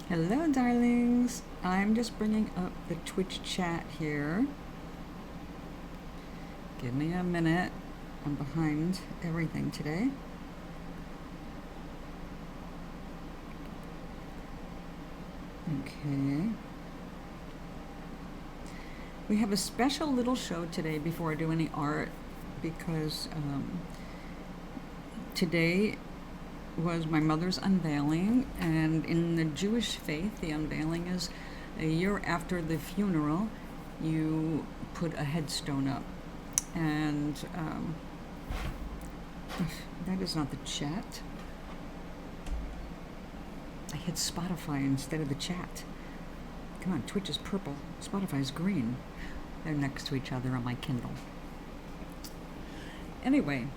Hello, darlings. I'm just bringing up the Twitch chat here. Give me a minute. I'm behind everything today. Okay. We have a special little show today before I do any art because today was my mother's unveiling, and in the Jewish faith, the unveiling is a year after the funeral. You put a headstone up, and that is not the chat. I hit Spotify instead of the chat. Come on, Twitch is purple, Spotify is green. They're next to each other on my Kindle. Anyway,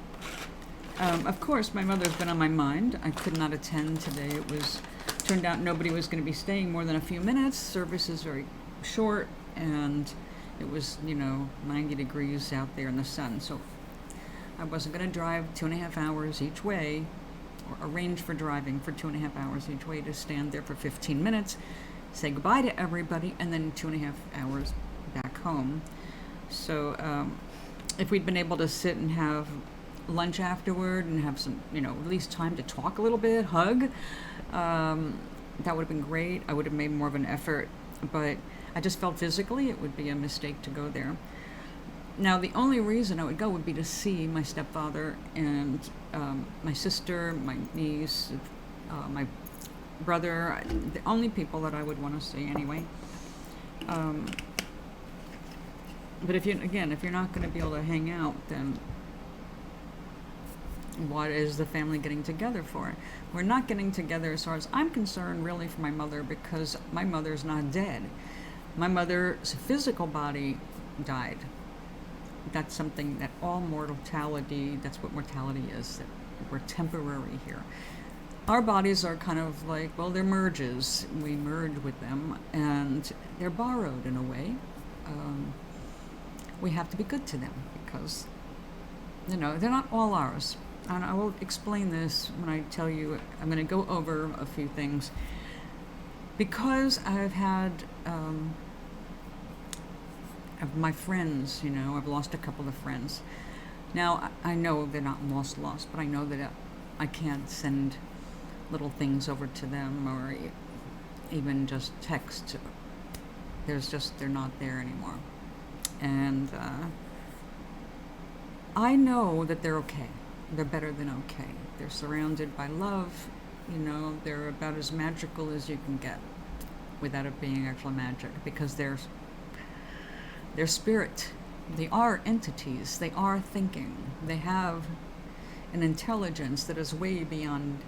of course, my mother's been on my mind. I could not attend today. Turned out nobody was going to be staying more than a few minutes. Service is very short, and it was, 90 degrees out there in the sun. So I wasn't going to drive 2.5 hours each way, or arrange for driving for 2.5 hours each way to stand there for 15 minutes, say goodbye to everybody, and then 2.5 hours back home. So if we'd been able to sit and have lunch afterward and have some, at least time to talk a little bit, hug, that would have been great. I would have made more of an effort, but I just felt physically it would be a mistake to go there. Now, the only reason I would go would be to see my stepfather and my sister, my niece, my brother, the only people that I would want to see anyway. But if you're not going to be able to hang out, then what is the family getting together for? We're not getting together, as far as I'm concerned, really for my mother, because my mother's not dead. My mother's physical body died. That's something that all mortality, that's what mortality is, that we're temporary here. Our bodies are kind of like, well, they're merges. We merge with them, and they're borrowed in a way. We have to be good to them because, they're not all ours. And I will explain this when I tell you. I'm going to go over a few things. Because I've had of my friends, I've lost a couple of friends. Now, I know they're not lost, but I know that I can't send little things over to them or even just text. They're not there anymore. And I know that they're okay. They're better than okay. They're surrounded by love. They're about as magical as you can get without it being actual magic, because they're spirit. They are entities. They are thinking. They have an intelligence that is way beyond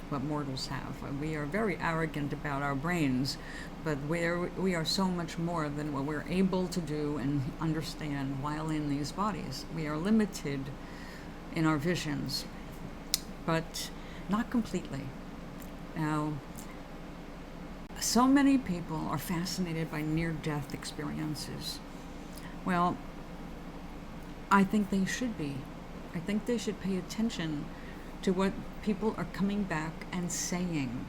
what mortals have. We are very arrogant about our brains, but we are so much more than what we're able to do and understand while in these bodies. We are limited in our visions, but not completely. Now, so many people are fascinated by near-death experiences. Well, I think they should be. I think they should pay attention to what people are coming back and saying,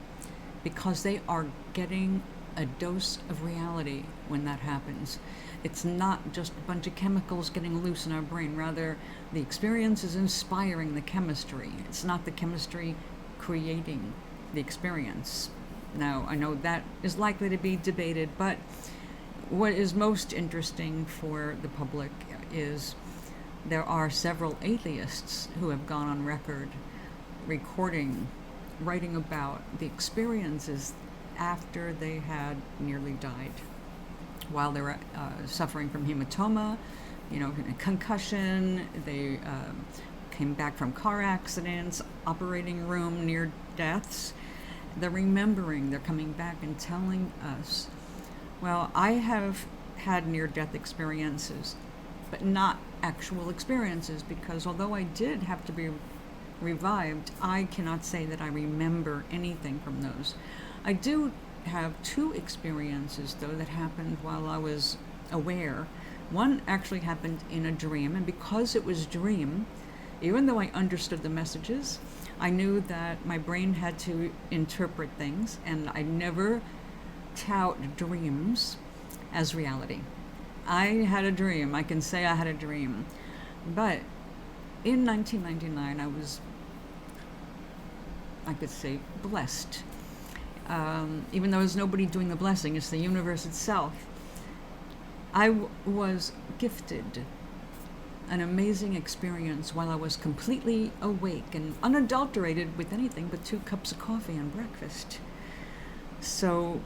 because they are getting a dose of reality when that happens. It's not just a bunch of chemicals getting loose in our brain. Rather, the experience is inspiring the chemistry. It's not the chemistry creating the experience. Now, I know that is likely to be debated, but what is most interesting for the public is there are several atheists who have gone on record writing about the experiences after they had nearly died, while they were suffering from hematoma, concussion. They came back from car accidents, operating room near deaths. They're remembering, they're coming back and telling us. Well, I have had near-death experiences, but not actual experiences, because although I did have to be revived, I cannot say that I remember anything from those. I do have 2 experiences, though, that happened while I was aware. One actually happened in a dream, and because it was dream, even though I understood the messages, I knew that my brain had to interpret things, and I never tout dreams as reality. I had a dream. I can say I had a dream. But in 1999, I was, I could say, blessed. Even though there's nobody doing the blessing, it's the universe itself. I was gifted an amazing experience while I was completely awake and unadulterated with anything but 2 cups of coffee and breakfast. So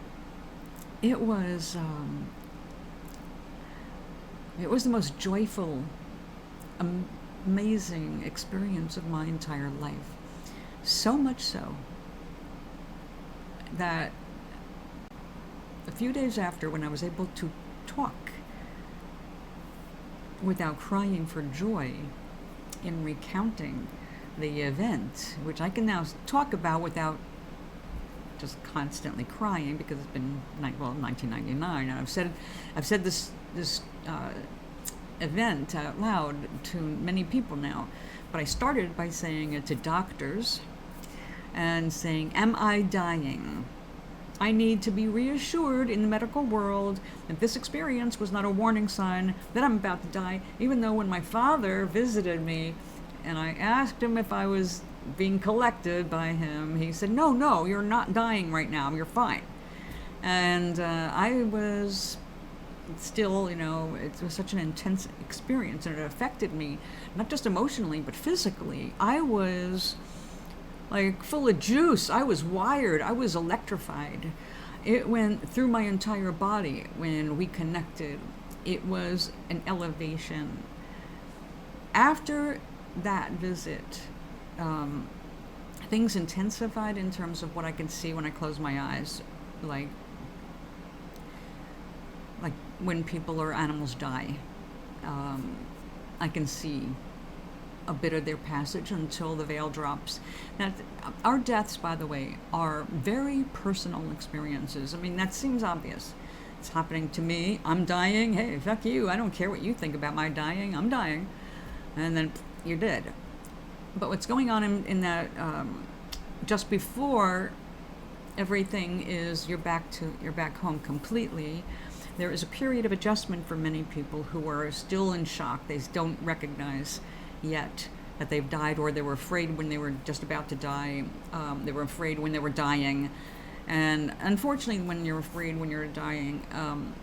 it was the most joyful, amazing experience of my entire life. So much so that a few days after, when I was able to talk without crying for joy in recounting the event, which I can now talk about without just constantly crying, because it's been 1999, and I've said this event out loud to many people now. But I started by saying it to doctors and saying, "Am I dying? I need to be reassured in the medical world that this experience was not a warning sign that I'm about to die," even though when my father visited me and I asked him if I was being collected by him, he said, no, you're not dying right now, you're fine. And I was still, it was such an intense experience, and it affected me, not just emotionally, but physically. I was like full of juice. I was wired. I was electrified. It went through my entire body when we connected. It was an elevation. After that visit, things intensified in terms of what I can see when I close my eyes, like when people or animals die. I can see a bit of their passage until the veil drops. Now, our deaths, by the way, are very personal experiences. I mean, that seems obvious. It's happening to me. I'm dying. Hey, fuck you. I don't care what you think about my dying. I'm dying. And then you're dead. But what's going on in that, just before everything is, you're back home completely, there is a period of adjustment for many people who are still in shock. They don't recognize yet that they've died, or they were afraid when they were just about to die. They were afraid when they were dying. And unfortunately, when you're afraid when you're dying,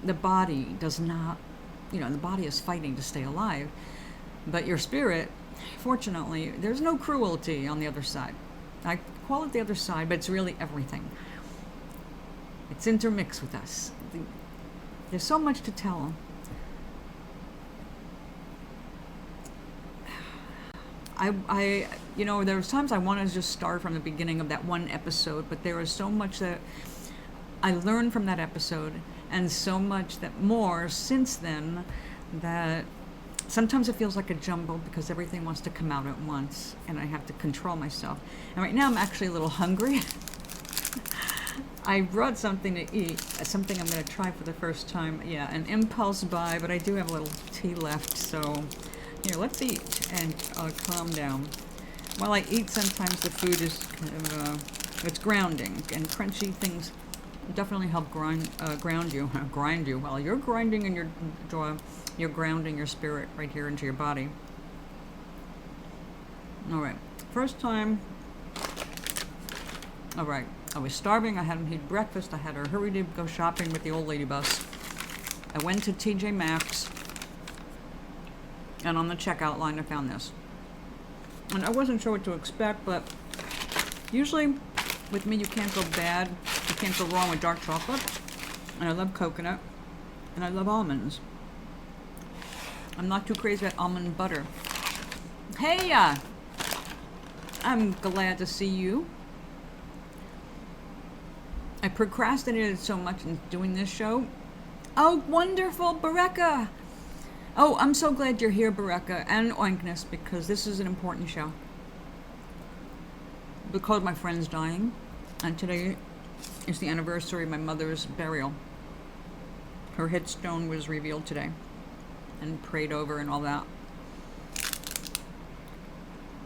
the body does not, the body is fighting to stay alive. But your spirit, fortunately, there's no cruelty on the other side. I call it the other side, but it's really everything. It's intermixed with us. There's so much to tell. There was times I wanted to just start from the beginning of that one episode, but there was so much that I learned from that episode, and so much that more since then, that sometimes it feels like a jumble because everything wants to come out at once, and I have to control myself. And right now I'm actually a little hungry. I brought something to eat, something I'm going to try for the first time. Yeah, an impulse buy, but I do have a little tea left, so here, let's eat and calm down. While I eat, sometimes the food is kind of, it's grounding, and crunchy things definitely help grind you. Grind you. While you're grinding in your jaw, you're grounding your spirit right here into your body. All right, first time. All right, I was starving. I hadn't eaten breakfast. I had to hurry to go shopping with the old lady bus. I went to TJ Maxx, and on the checkout line I found this. And I wasn't sure what to expect, but usually with me you can't go wrong with dark chocolate. And I love coconut, and I love almonds. I'm not too crazy about almond butter. Hey, I'm glad to see you. I procrastinated so much in doing this show. Oh, wonderful, Bareka. Oh, I'm so glad you're here, Bareka, and Oinkness, because this is an important show. Because my friend's dying, and today is the anniversary of my mother's burial. Her headstone was revealed today and prayed over and all that.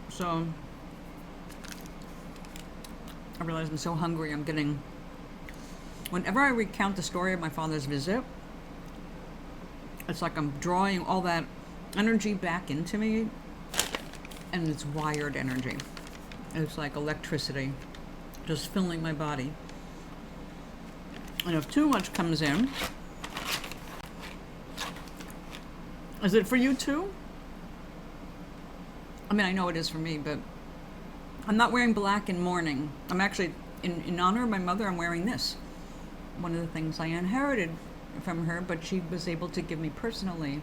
So I realize I'm so hungry, I'm getting Whenever I recount the story of my father's visit, it's like I'm drawing all that energy back into me, and it's wired energy. It's like electricity just filling my body. And if too much comes in, is it for you too? I mean, I know it is for me, but I'm not wearing black in mourning. I'm actually, in honor of my mother, I'm wearing this. One of the things I inherited from her, but she was able to give me personally.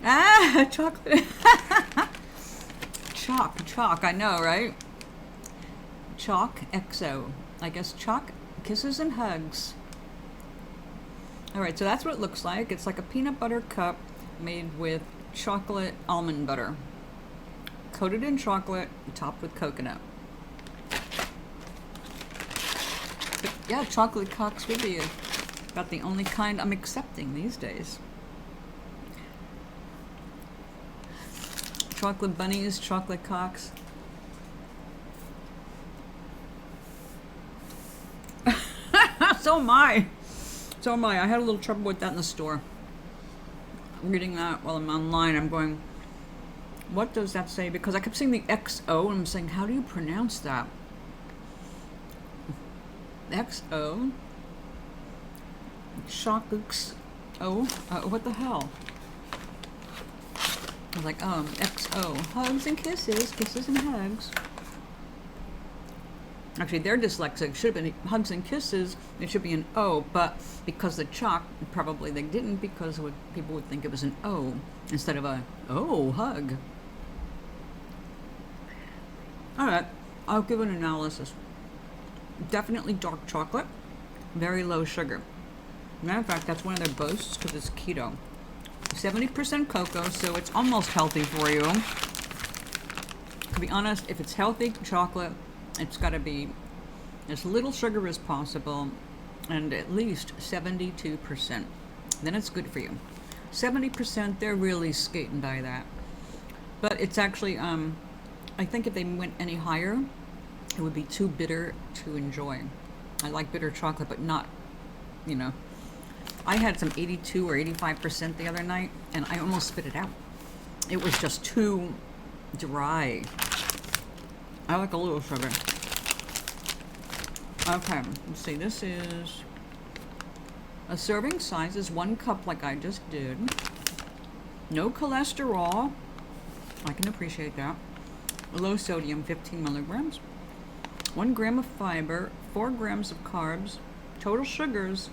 Ah, chocolate. Chalk, I know, right? Chalk XO. I guess chalk, kisses and hugs. All right, so that's what it looks like. It's like a peanut butter cup made with chocolate almond butter. Coated in chocolate, topped with coconut. But yeah, chocolate cocks would be about the only kind I'm accepting these days. Chocolate bunnies, chocolate cocks. So am I. I had a little trouble with that in the store. Reading that while I'm online, I'm going, what does that say? Because I kept seeing the XO, and I'm saying, how do you pronounce that? XO? Chocolates. Oh, what the hell? I was like, XO. Hugs and kisses. Kisses and hugs. Actually, they're dyslexic. It should have been hugs and kisses. It should be an O, but because the chalk, probably they didn't, because people would think it was an O instead of a hug. All right, I'll give an analysis. Definitely dark chocolate, very low sugar. Matter of fact, that's one of their boasts because it's keto. 70% cocoa, so it's almost healthy for you. To be honest, if it's healthy chocolate, it's got to be as little sugar as possible and at least 72%. Then it's good for you. 70%, they're really skating by that. But it's actually, I think if they went any higher, it would be too bitter to enjoy. I like bitter chocolate, but not, I had some 82 or 85% the other night, and I almost spit it out. It was just too dry. I like a little sugar. Okay, let's see. This is a serving size is 1 cup like I just did. No cholesterol. I can appreciate that. Low sodium, 15 milligrams. 1 gram of fiber, 4 grams of carbs. Total sugars,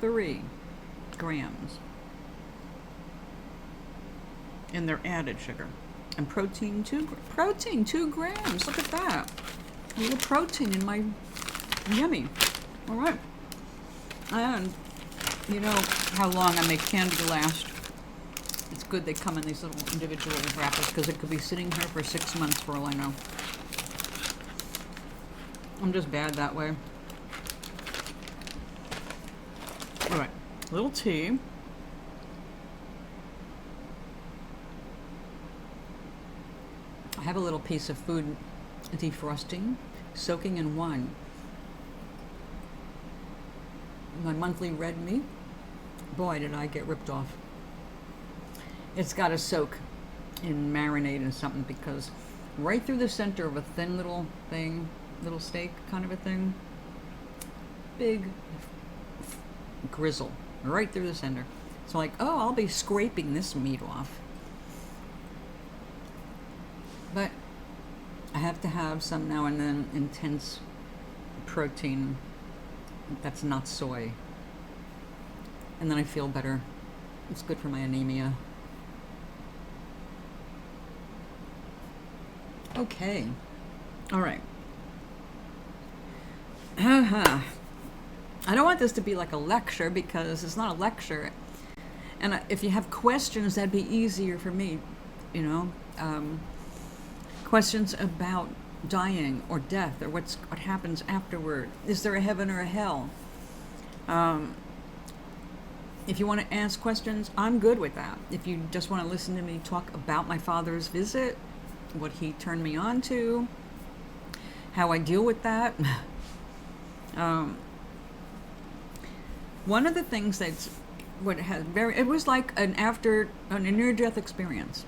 3 grams. And they're added sugar. And protein, 2 grams. Look at that. A little protein in my yummy. All right. And you know how long I make candy last. It's good they come in these little individual wrappers because it could be sitting here for 6 months for all I know. I'm just bad that way. All right. Little tea. I have a little piece of food defrosting, soaking in wine. My monthly red meat, boy did I get ripped off. It's got to soak in marinade and something because right through the center of a thin little thing, little steak kind of a thing, big grizzle right through the center. So like, I'll be scraping this meat off. But I have to have some now and then intense protein that's not soy. And then I feel better. It's good for my anemia. Okay. All right. I don't want this to be like a lecture because it's not a lecture. And if you have questions, that'd be easier for me, questions about dying or death or what happens afterward. Is there a heaven or a hell? If you want to ask questions, I'm good with that. If you just want to listen to me talk about my father's visit, what he turned me on to, how I deal with that, One of the things that's what had it was like an near-death experience,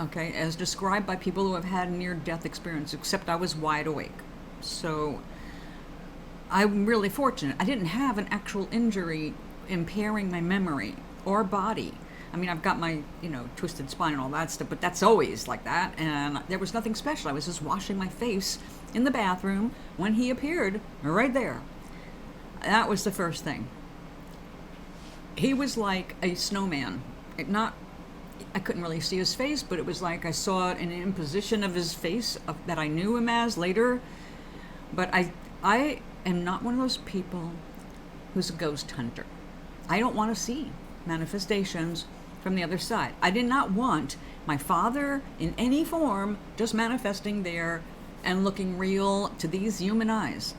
okay, as described by people who have had near-death experience, except I was wide awake. So I'm really fortunate. I didn't have an actual injury impairing my memory or body. I mean, I've got my, twisted spine and all that stuff, but that's always like that. And there was nothing special. I was just washing my face in the bathroom when he appeared right there. That was the first thing. He was like a snowman. I couldn't really see his face, but it was like I saw an imposition of his face that I knew him as later. But I am not one of those people who's a ghost hunter. I don't want to see manifestations from the other side. I did not want my father in any form just manifesting there and looking real to these human eyes.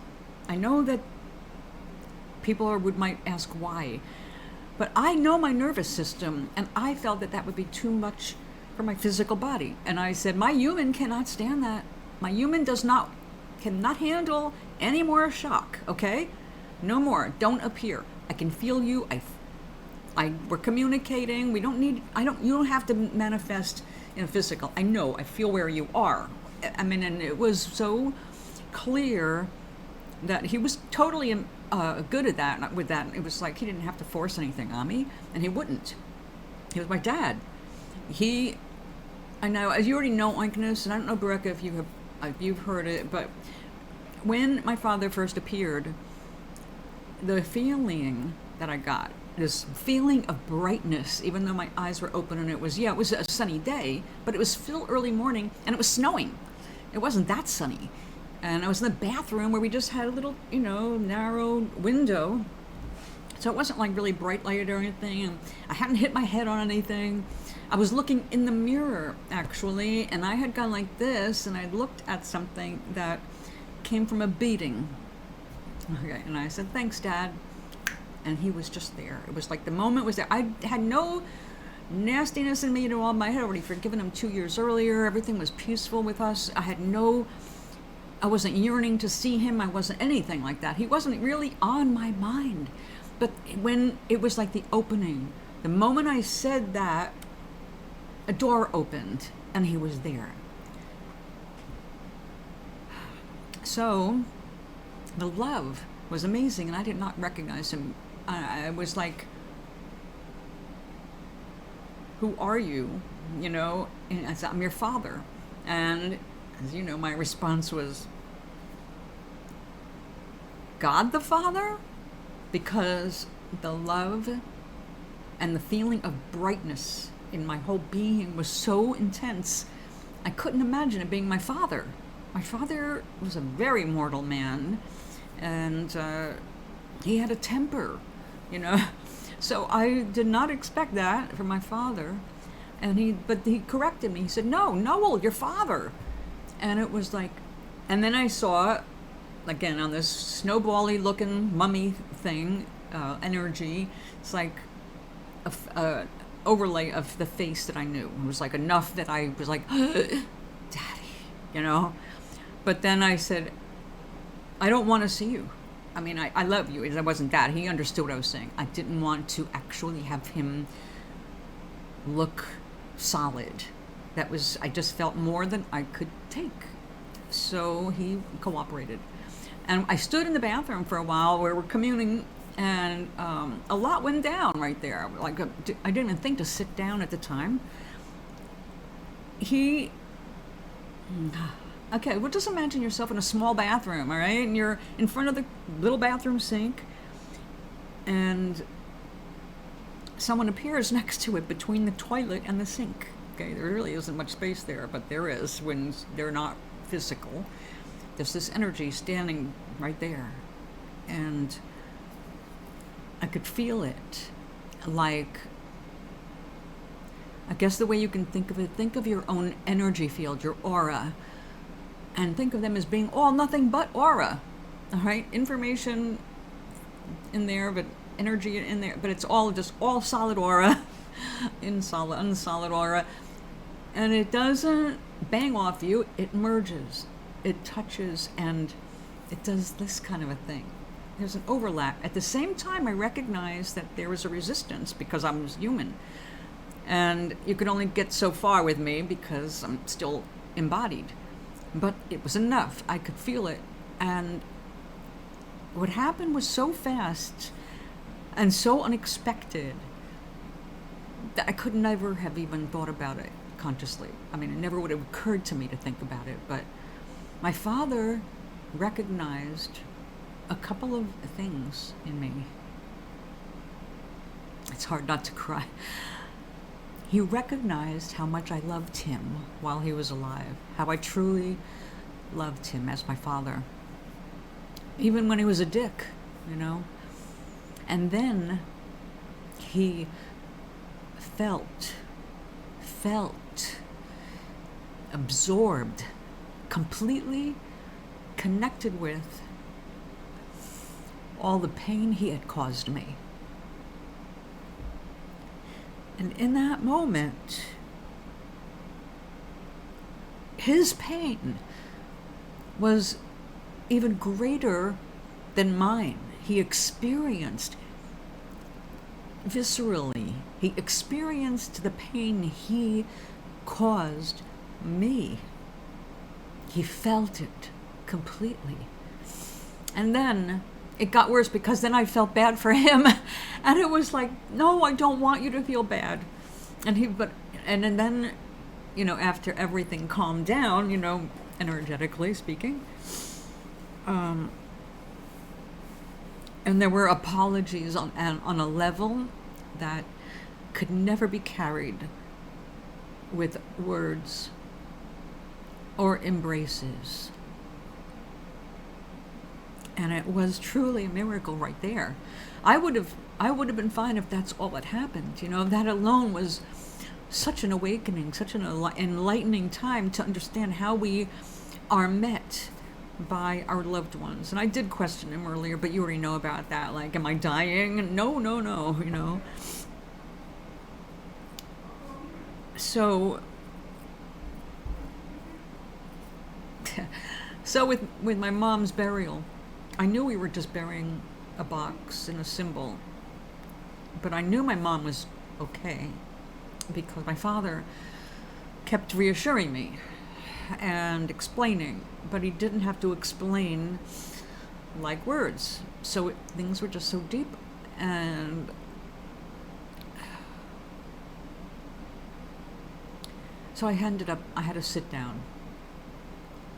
I know that people might ask why, but I know my nervous system, and I felt that would be too much for my physical body. And I said, my human cannot stand that. My human cannot handle any more shock, okay? No more. Don't appear. I can feel you. We're communicating. You don't have to manifest in a physical. I feel where you are. I mean, and it was so clear that he was totally good at that. With that, it was like he didn't have to force anything on me, and he wouldn't. He was my dad. I know, as you already know, Oinkness, and I don't know, Bereka, if you've heard it, but when my father first appeared, the feeling that I got, this feeling of brightness, even though my eyes were open, and it was a sunny day, but it was still early morning, and it was snowing. It wasn't that sunny. And I was in the bathroom where we just had a little, narrow window. So it wasn't like really bright light or anything. And I hadn't hit my head on anything. I was looking in the mirror, actually, and I had gone like this, and I looked at something that came from a beating. Okay, and I said, thanks, Dad. And he was just there. It was like the moment was there. I had no nastiness in me at all. I had already forgiven him 2 years earlier. Everything was peaceful with us. I wasn't yearning to see him. I wasn't anything like that. He wasn't really on my mind. But when it was like the opening, the moment I said that, a door opened and he was there. So the love was amazing, and I did not recognize him. I was like, who are you? And I said, I'm your father. And as you know, my response was, God the Father? Because the love and the feeling of brightness in my whole being was so intense, I couldn't imagine it being my father. My father was a very mortal man, and he had a temper, So I did not expect that from my father. But he corrected me. He said, no, Noel, your father. And it was like, and then I saw, again, on this snowbally looking mummy thing, energy, it's like a overlay of the face that I knew. It was like enough that I was like, Daddy, But then I said, I don't want to see you. I mean, I love you. It wasn't that. He understood what I was saying. I didn't want to actually have him look solid. I just felt more than I could take. So he cooperated. And I stood in the bathroom for a while where we're communing, and a lot went down right there. Like, I didn't even think to sit down at the time. Okay, well, just imagine yourself in a small bathroom, all right? And you're in front of the little bathroom sink, and someone appears next to it between the toilet and the sink. Okay, there really isn't much space there, but there is when they're not physical. There's this energy standing right there, and I could feel it. Like, I guess the way you can think of it, think of your own energy field, your aura, and think of them as being all nothing but aura. All right, information in there, but energy in there, but it's all solid aura, unsolid aura, and it doesn't bang off you. It merges, it touches, and it does this kind of a thing. there's an overlap. At the same time, I recognized that there was a resistance because I was human. And you could only get so far with me because I'm still embodied. But it was enough. I could feel it. And what happened was so fast and so unexpected that I could never have even thought about it consciously. I mean, it never would have occurred to me to think about it. But my father recognized a couple of things in me. It's hard not to cry. He recognized how much I loved him while he was alive, how I truly loved him as my father, even when he was a dick, you know. And then he felt, absorbed, completely connected with all the pain he had caused me. And in that moment, his pain was even greater than mine. He experienced viscerally, he experienced the pain he caused me. He felt it completely. And then it got worse because then I felt bad for him. And it was like, no, I don't want you to feel bad. And then, you know, after everything calmed down, you know, energetically speaking, and there were apologies on a level that could never be carried with words or embraces. And it was truly a miracle right there. I would have been fine if that's all that happened. You know, that alone was such an awakening, such an enlightening time to understand how we are met by our loved ones. And I did question him earlier, but you already know about that. Like, am I dying? No, you know. So with my mom's burial, I knew we were just burying a box and a symbol, but I knew my mom was okay because my father kept reassuring me and explaining, but he didn't have to explain like words. So things were just so deep, and so I had to sit down.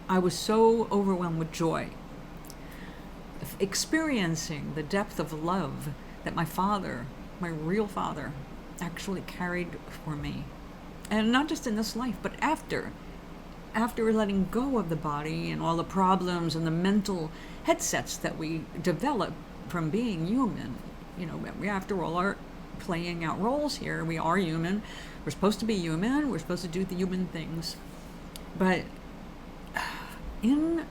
I was so overwhelmed with joy, experiencing the depth of love that my father, my real father, actually carried for me. And not just in this life, but after letting go of the body and all the problems and the mental headsets that we develop from being human. You know, we after all are playing out roles here. We are human. We're supposed to be human. We're supposed to do the human things. But in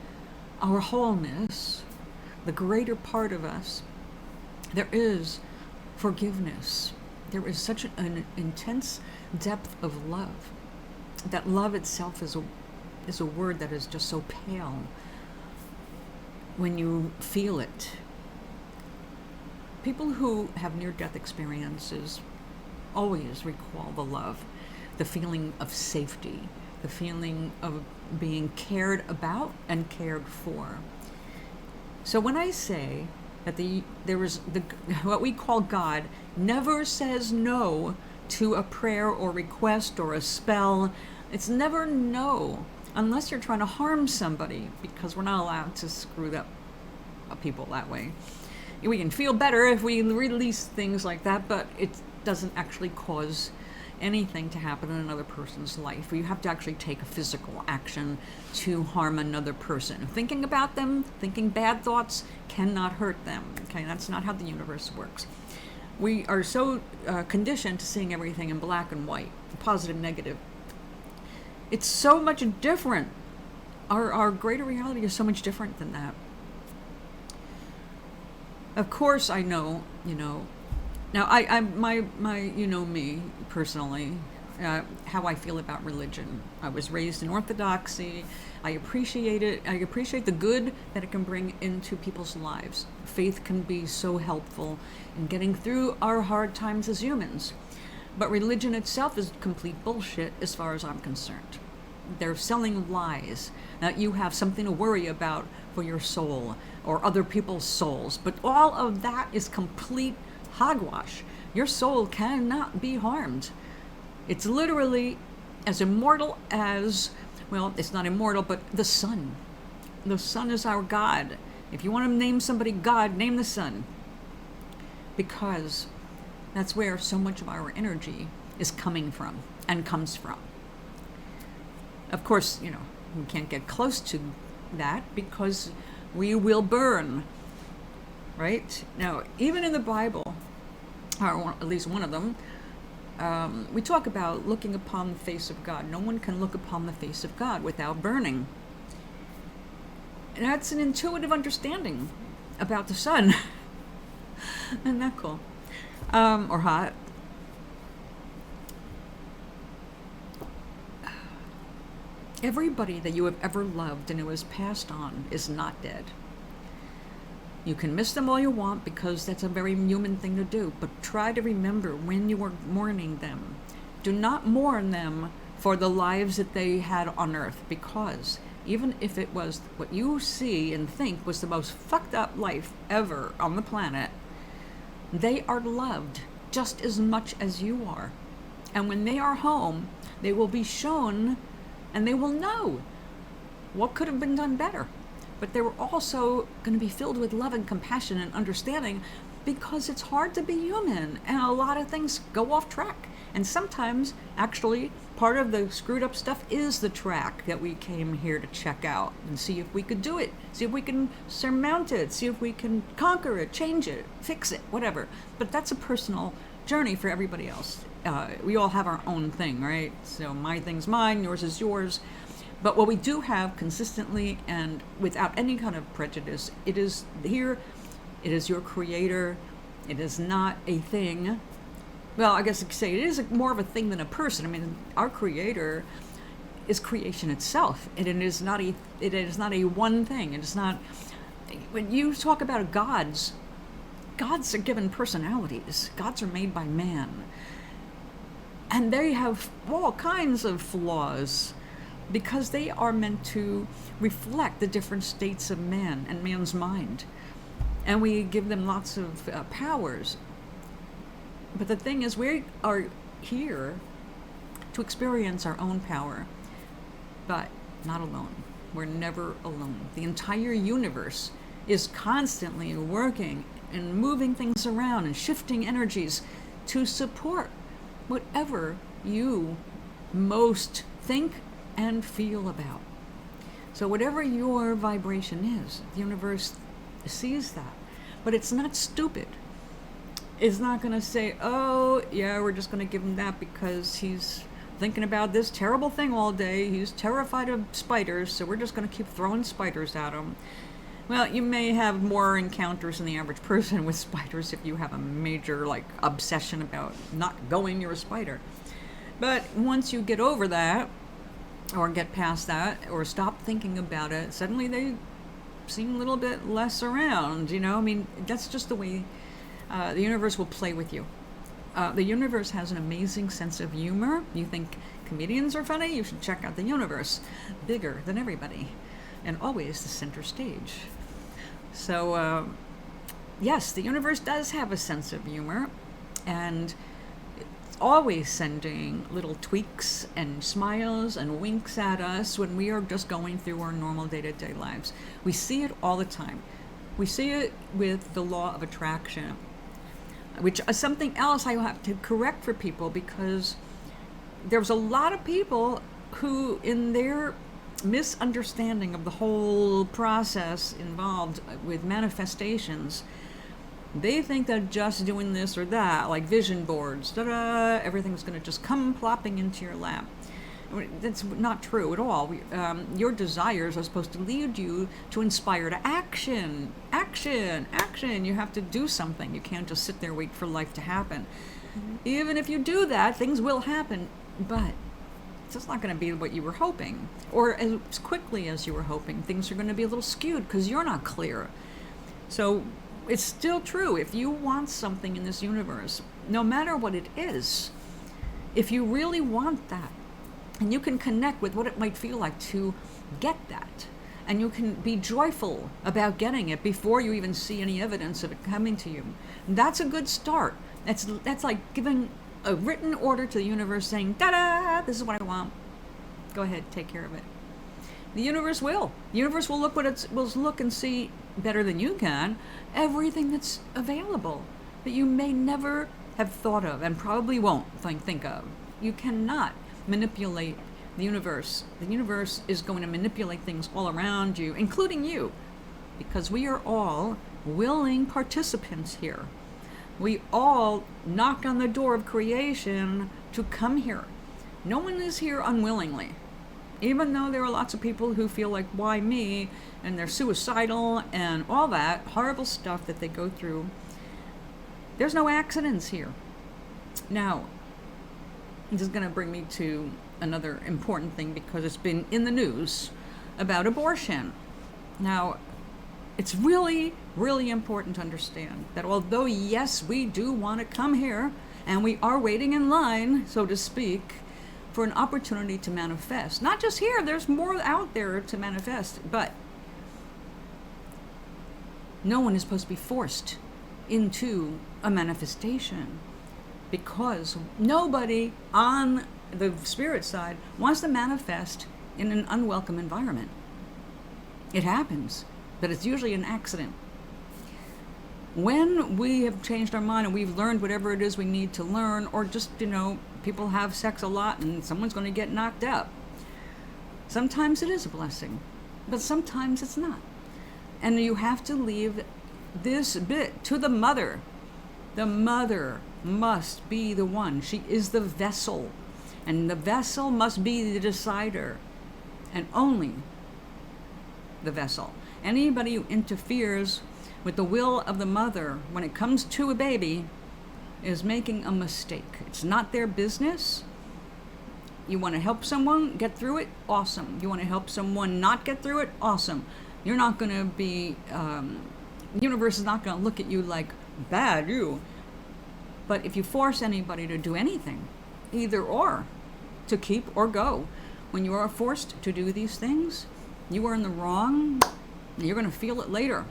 our wholeness, the greater part of us, there is forgiveness. There is such an intense depth of love. That love itself is a word that is just so pale when you feel it. People who have near-death experiences always recall the love, the feeling of safety, the feeling of being cared about and cared for. So when I say that what we call God never says no to a prayer or request or a spell, it's never no, unless you're trying to harm somebody, because we're not allowed to screw up people that way. We can feel better if we release things like that, but it doesn't actually cause anything to happen in another person's life. You have to actually take a physical action to harm another person. Thinking about them, thinking bad thoughts cannot hurt them. Okay, that's not how the universe works. We are so conditioned to seeing everything in black and white, positive, negative. It's so much different. Our greater reality is so much different than that. Of course, I know, you know. Now, my, you know me personally, how I feel about religion. I was raised in Orthodoxy. I appreciate it. I appreciate the good that it can bring into people's lives. Faith can be so helpful in getting through our hard times as humans. But religion itself is complete bullshit as far as I'm concerned. They're selling lies that you have something to worry about for your soul or other people's souls. But all of that is complete hogwash. Your soul cannot be harmed. It's literally as immortal as, well, it's not immortal, but the sun. The sun is our God. If you want to name somebody God, name the sun. Because that's where so much of our energy is coming from and comes from. Of course, we can't get close to that because we will burn, right? Now, even in the Bible, or at least one of them, we talk about looking upon the face of God. No one can look upon the face of God without burning. And that's an intuitive understanding about the sun. Isn't that cool? Or hot. Everybody that you have ever loved and who has passed on is not dead. You can miss them all you want because that's a very human thing to do, but try to remember when you are mourning them. Do not mourn them for the lives that they had on earth, because even if it was what you see and think was the most fucked up life ever on the planet, they are loved just as much as you are. And when they are home, they will be shown and they will know what could have been done better. But they were also going to be filled with love and compassion and understanding, because it's hard to be human and a lot of things go off track. And sometimes, actually, part of the screwed up stuff is the track that we came here to check out and see if we could do it, see if we can surmount it, see if we can conquer it, change it, fix it, whatever. But that's a personal journey for everybody else. We all have our own thing, right? So my thing's mine, yours is yours. But what we do have consistently and without any kind of prejudice, it is here, it is your creator. It is not a thing. Well, I guess I could say it is more of a thing than a person. I mean, our creator is creation itself, and it is not a one thing. It is not. When you talk about gods are given personalities. Gods are made by man, and they have all kinds of flaws, because they are meant to reflect the different states of man and man's mind. And we give them lots of powers. But the thing is, we are here to experience our own power, but not alone. We're never alone. The entire universe is constantly working and moving things around and shifting energies to support whatever you most think and feel about. So whatever your vibration is, the universe sees that. But it's not stupid. It's not going to say, oh, yeah, we're just going to give him that because he's thinking about this terrible thing all day. He's terrified of spiders, so we're just going to keep throwing spiders at him. Well, you may have more encounters than the average person with spiders if you have a major, obsession about not going near a spider. But once you get over that, or get past that, or stop thinking about it, suddenly they seem a little bit less around, I mean, that's just the way the universe will play with you. The universe has an amazing sense of humor. You think comedians are funny? You should check out the universe. Bigger than everybody, and always the center stage. So, yes, the universe does have a sense of humor, and it's always sending little tweaks and smiles and winks at us when we are just going through our normal day-to-day lives. We see it all the time. We see it with the law of attraction, which is something else I have to correct for people, because there's a lot of people who, in their misunderstanding of the whole process involved with manifestations, they think that just doing this or that, like vision boards, everything's going to just come plopping into your lap. That's not true at all. Your desires are supposed to lead you to inspire to action. Action, action. You have to do something. You can't just sit there and wait for life to happen. Mm-hmm. Even if you do that, things will happen. but it's just not going to be what you were hoping, or as quickly as you were hoping. Things are going to be a little skewed because you're not clear. So it's still true. If you want something in this universe, no matter what it is, if you really want that, and you can connect with what it might feel like to get that, and you can be joyful about getting it before you even see any evidence of it coming to you, that's a good start. That's like giving a written order to the universe saying, ta-da, this is what I want. Go ahead, take care of it. The universe will. The universe will look and see better than you can everything that's available that you may never have thought of and probably won't think of. You cannot manipulate the universe. The universe is going to manipulate things all around you, including you, because we are all willing participants here. We all knocked on the door of creation to come here. No one is here unwillingly. Even though there are lots of people who feel like, why me? And they're suicidal and all that horrible stuff that they go through. There's no accidents here. Now, this is going to bring me to another important thing because it's been in the news about abortion. Now, it's really, really important to understand that although, yes, we do want to come here and we are waiting in line, so to speak, for an opportunity to manifest. Not just here, there's more out there to manifest, but no one is supposed to be forced into a manifestation because nobody on the spirit side wants to manifest in an unwelcome environment. It happens, but it's usually an accident. When we have changed our mind and we've learned whatever it is we need to learn, or just, people have sex a lot and someone's going to get knocked up. Sometimes it is a blessing, but sometimes it's not. And you have to leave this bit to the mother. The mother must be the one. She is the vessel. And the vessel must be the decider. And only the vessel. Anybody who interferes with the will of the mother when it comes to a baby is making a mistake. It's not their business. You want to help someone get through it? Awesome. You want to help someone not get through it? Awesome. You're not going to be, the universe is not going to look at you like, bad you. But if you force anybody to do anything, either or, to keep or go, when you are forced to do these things, you are in the wrong, and you're going to feel it later.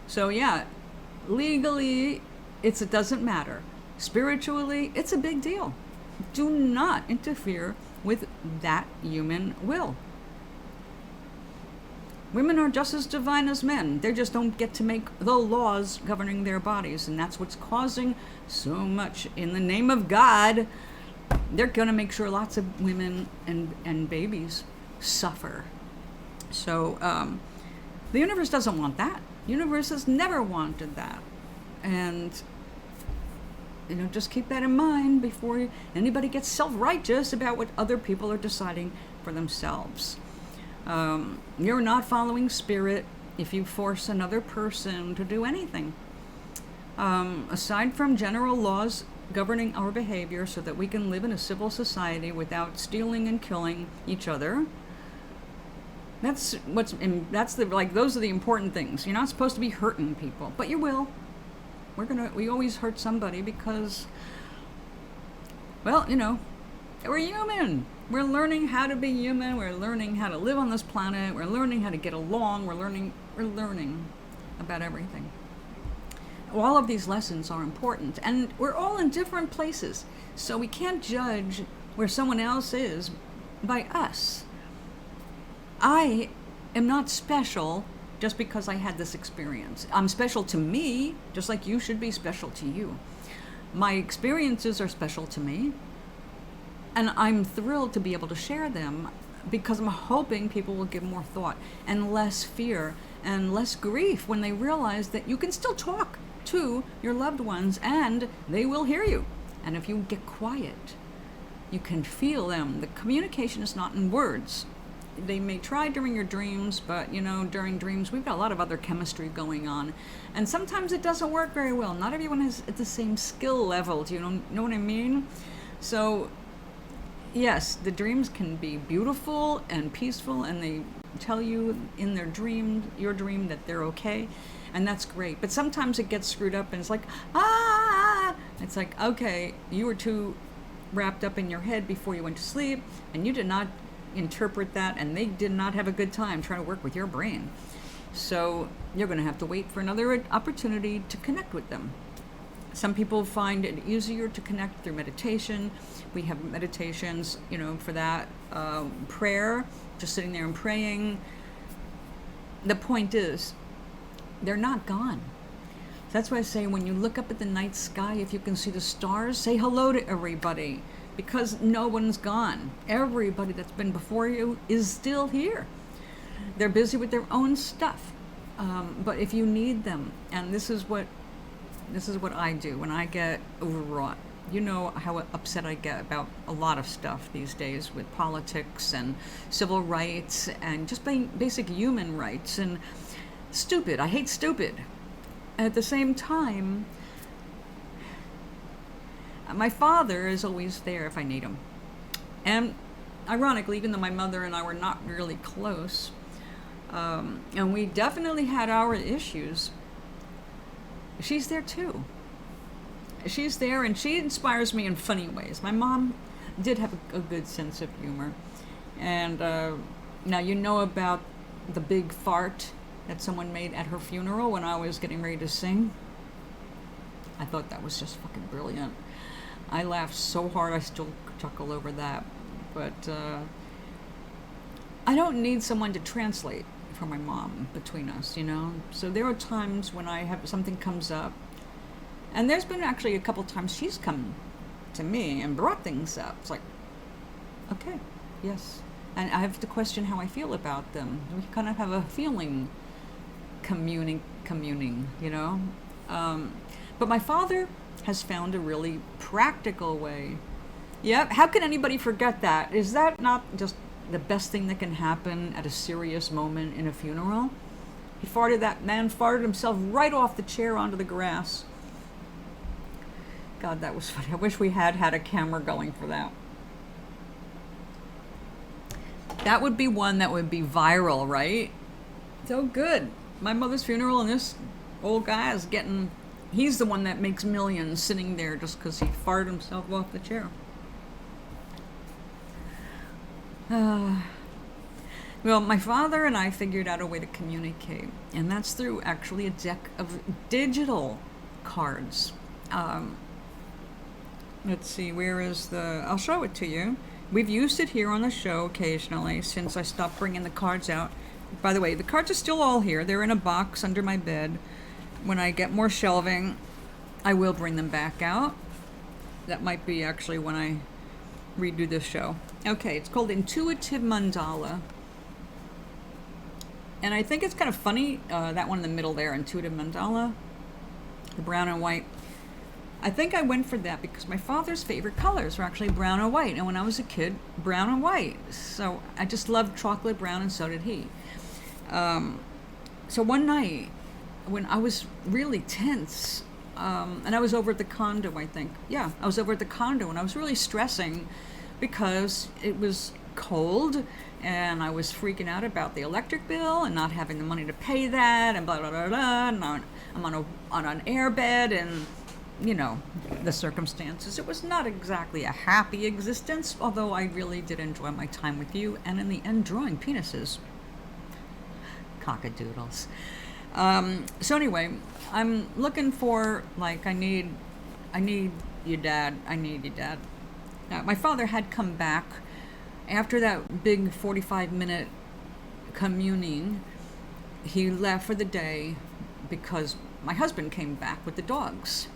So yeah, legally, it doesn't matter. Spiritually, it's a big deal. Do not interfere with that human will. Women are just as divine as men. They just don't get to make the laws governing their bodies, and that's what's causing so much. In the name of God, they're going to make sure lots of women and babies suffer. So the universe doesn't want that. The universe has never wanted that. And just keep that in mind before anybody gets self-righteous about what other people are deciding for themselves. You're not following spirit if you force another person to do anything. Aside from general laws governing our behavior so that we can live in a civil society without stealing and killing each other, those are the important things. You're not supposed to be hurting people, but you will. We always hurt somebody because, we're human. We're learning how to be human. We're learning how to live on this planet. We're learning how to get along. We're learning about everything. All of these lessons are important, and we're all in different places, so we can't judge where someone else is by us. I am not special just because I had this experience. I'm special to me, just like you should be special to you. My experiences are special to me, and I'm thrilled to be able to share them because I'm hoping people will give more thought and less fear and less grief when they realize that you can still talk to your loved ones and they will hear you. And if you get quiet, you can feel them. The communication is not in words. They may try during your dreams, but during dreams we've got a lot of other chemistry going on, and sometimes it doesn't work very well. Not everyone is at the same skill level. Do you know what I mean? So Yes, the dreams can be beautiful and peaceful, and they tell you in their dream, your dream, that they're okay, and that's great. But sometimes it gets screwed up, and it's like, ah, it's like, okay, you were too wrapped up in your head before you went to sleep, and you did not interpret that, and they did not have a good time trying to work with your brain. So you're going to have to wait for another opportunity to connect with them. Some people find it easier to connect through meditation. We have meditations, for that. Prayer, just sitting there and praying. The point is, they're not gone. That's why I say, when you look up at the night sky, if you can see the stars, say hello to everybody, because no one's gone. Everybody that's been before you is still here. They're busy with their own stuff. But if you need them, and this is what I do when I get overwrought. You know how upset I get about a lot of stuff these days with politics and civil rights and just basic human rights and stupid. I hate stupid. At the same time, my father is always there if I need him. And ironically, even though my mother and I were not really close, and we definitely had our issues, she's there too. She's there, and she inspires me in funny ways. My mom did have a good sense of humor. And now you know about the big fart that someone made at her funeral when I was getting ready to sing. I thought that was just fucking brilliant. I laughed so hard I still chuckle over that. But I don't need someone to translate for my mom between us, So there are times when something comes up, and there's been actually a couple times she's come to me and brought things up. It's like, okay, yes. And I have to question how I feel about them. We kind of have a feeling communing, But my father has found a really practical way. Yep, how can anybody forget that? Is that not just the best thing that can happen at a serious moment in a funeral? That man farted himself right off the chair onto the grass. God, that was funny. I wish we had a camera going for that. That would be one that would be viral, right? So good. My mother's funeral, and this old guy is he's the one that makes millions sitting there just because he farted himself off the chair. Well, my father and I figured out a way to communicate, and that's through actually a deck of digital cards. Let's see, I'll show it to you. We've used it here on the show occasionally since I stopped bringing the cards out. By the way, the cards are still all here. They're in a box under my bed. When I get more shelving, I will bring them back out. That might be actually when I redo this show. Okay, it's called Intuitive Mandala. And I think it's kind of funny, that one in the middle there, Intuitive Mandala, the brown and white. I think I went for that because my father's favorite colors were actually brown and white. And when I was a kid, brown and white. So I just loved chocolate brown, and so did he. So one night, when I was really tense, and I was over at the condo, I think. Yeah, I was over at the condo, and I was really stressing because it was cold, and I was freaking out about the electric bill and not having the money to pay that, and blah, blah, blah, blah. And I'm on an airbed, and the circumstances. It was not exactly a happy existence, although I really did enjoy my time with you, and in the end, drawing penises. Cockadoodles. So anyway, I'm looking for, I need you, Dad. I need you, Dad. Now, my father had come back after that big 45-minute communing. He left for the day because my husband came back with the dogs.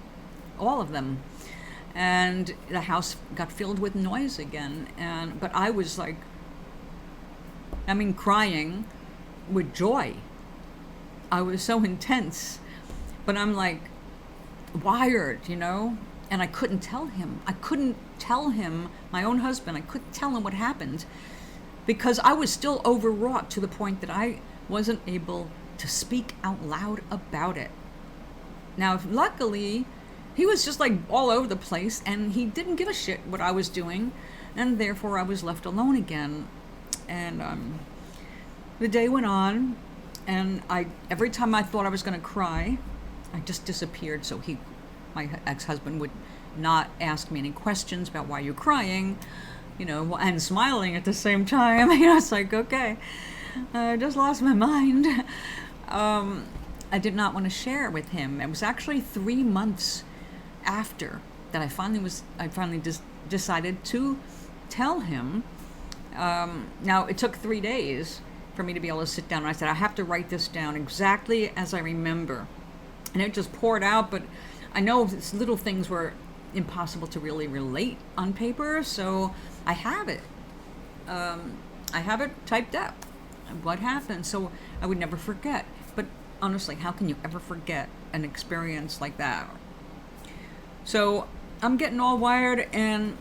All of them, and the house got filled with noise again. But I was crying with joy. I was so intense, but I'm wired, and I couldn't tell him. My own husband. I couldn't tell him what happened because I was still overwrought to the point that I wasn't able to speak out loud about it. Now, luckily, he was just all over the place, and he didn't give a shit what I was doing. and therefore I was left alone again. And the day went on, and every time I thought I was going to cry, I just disappeared. So my ex-husband would not ask me any questions about why you're crying, and smiling at the same time. It's like, okay, I just lost my mind. I did not want to share with him. It was actually 3 months after that I finally decided to tell him. Now, it took 3 days for me to be able to sit down, and I said, I have to write this down exactly as I remember. And it just poured out, but I know little things were impossible to really relate on paper, so I have it. I have it typed up, what happened, so I would never forget. But honestly, how can you ever forget an experience like that? So I'm getting all wired, and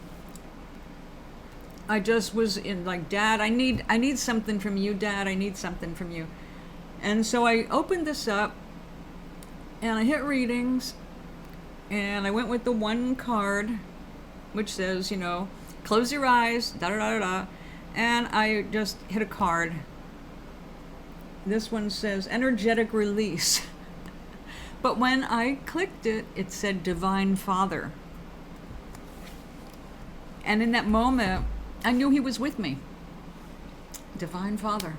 I just was in like, Dad, I need something from you, Dad, I need something from you. And so I opened this up, and I hit readings, and I went with the one card, which says, close your eyes, da-da-da-da-da, and I just hit a card. This one says energetic release. But when I clicked it, it said Divine Father. And in that moment, I knew he was with me. Divine Father.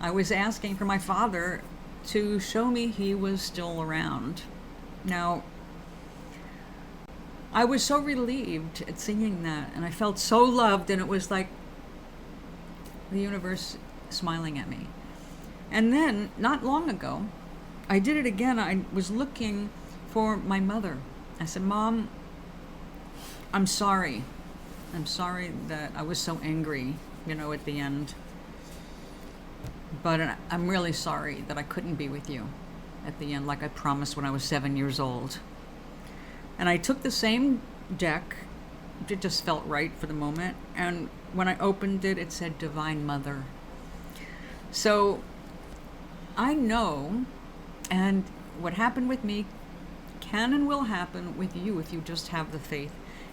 I was asking for my father to show me he was still around. Now, I was so relieved at seeing that, and I felt so loved, and it was like the universe smiling at me. And then, not long ago, I did it again. I was looking for my mother. I said, Mom, I'm sorry. I'm sorry that I was so angry, at the end. But I'm really sorry that I couldn't be with you at the end like I promised when I was 7 years old. And I took the same deck. It just felt right for the moment. And when I opened it, it said Divine Mother. So I know, and what happened with me can and will happen with you if you just have the faith.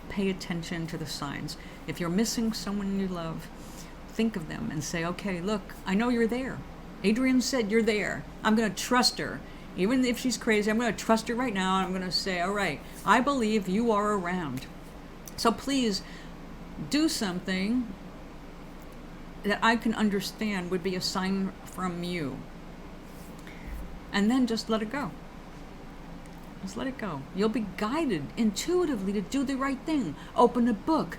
Pay attention to the signs. If you're missing someone you love, think of them and say, okay, look, I know you're there. Adrienne said you're there. I'm going to trust her. Even if she's crazy, I'm going to trust her right now, and I'm going to say, all right, I believe you are around. So please do something that I can understand would be a sign from you. And then just let it go. Just let it go. You'll be guided intuitively to do the right thing. Open a book.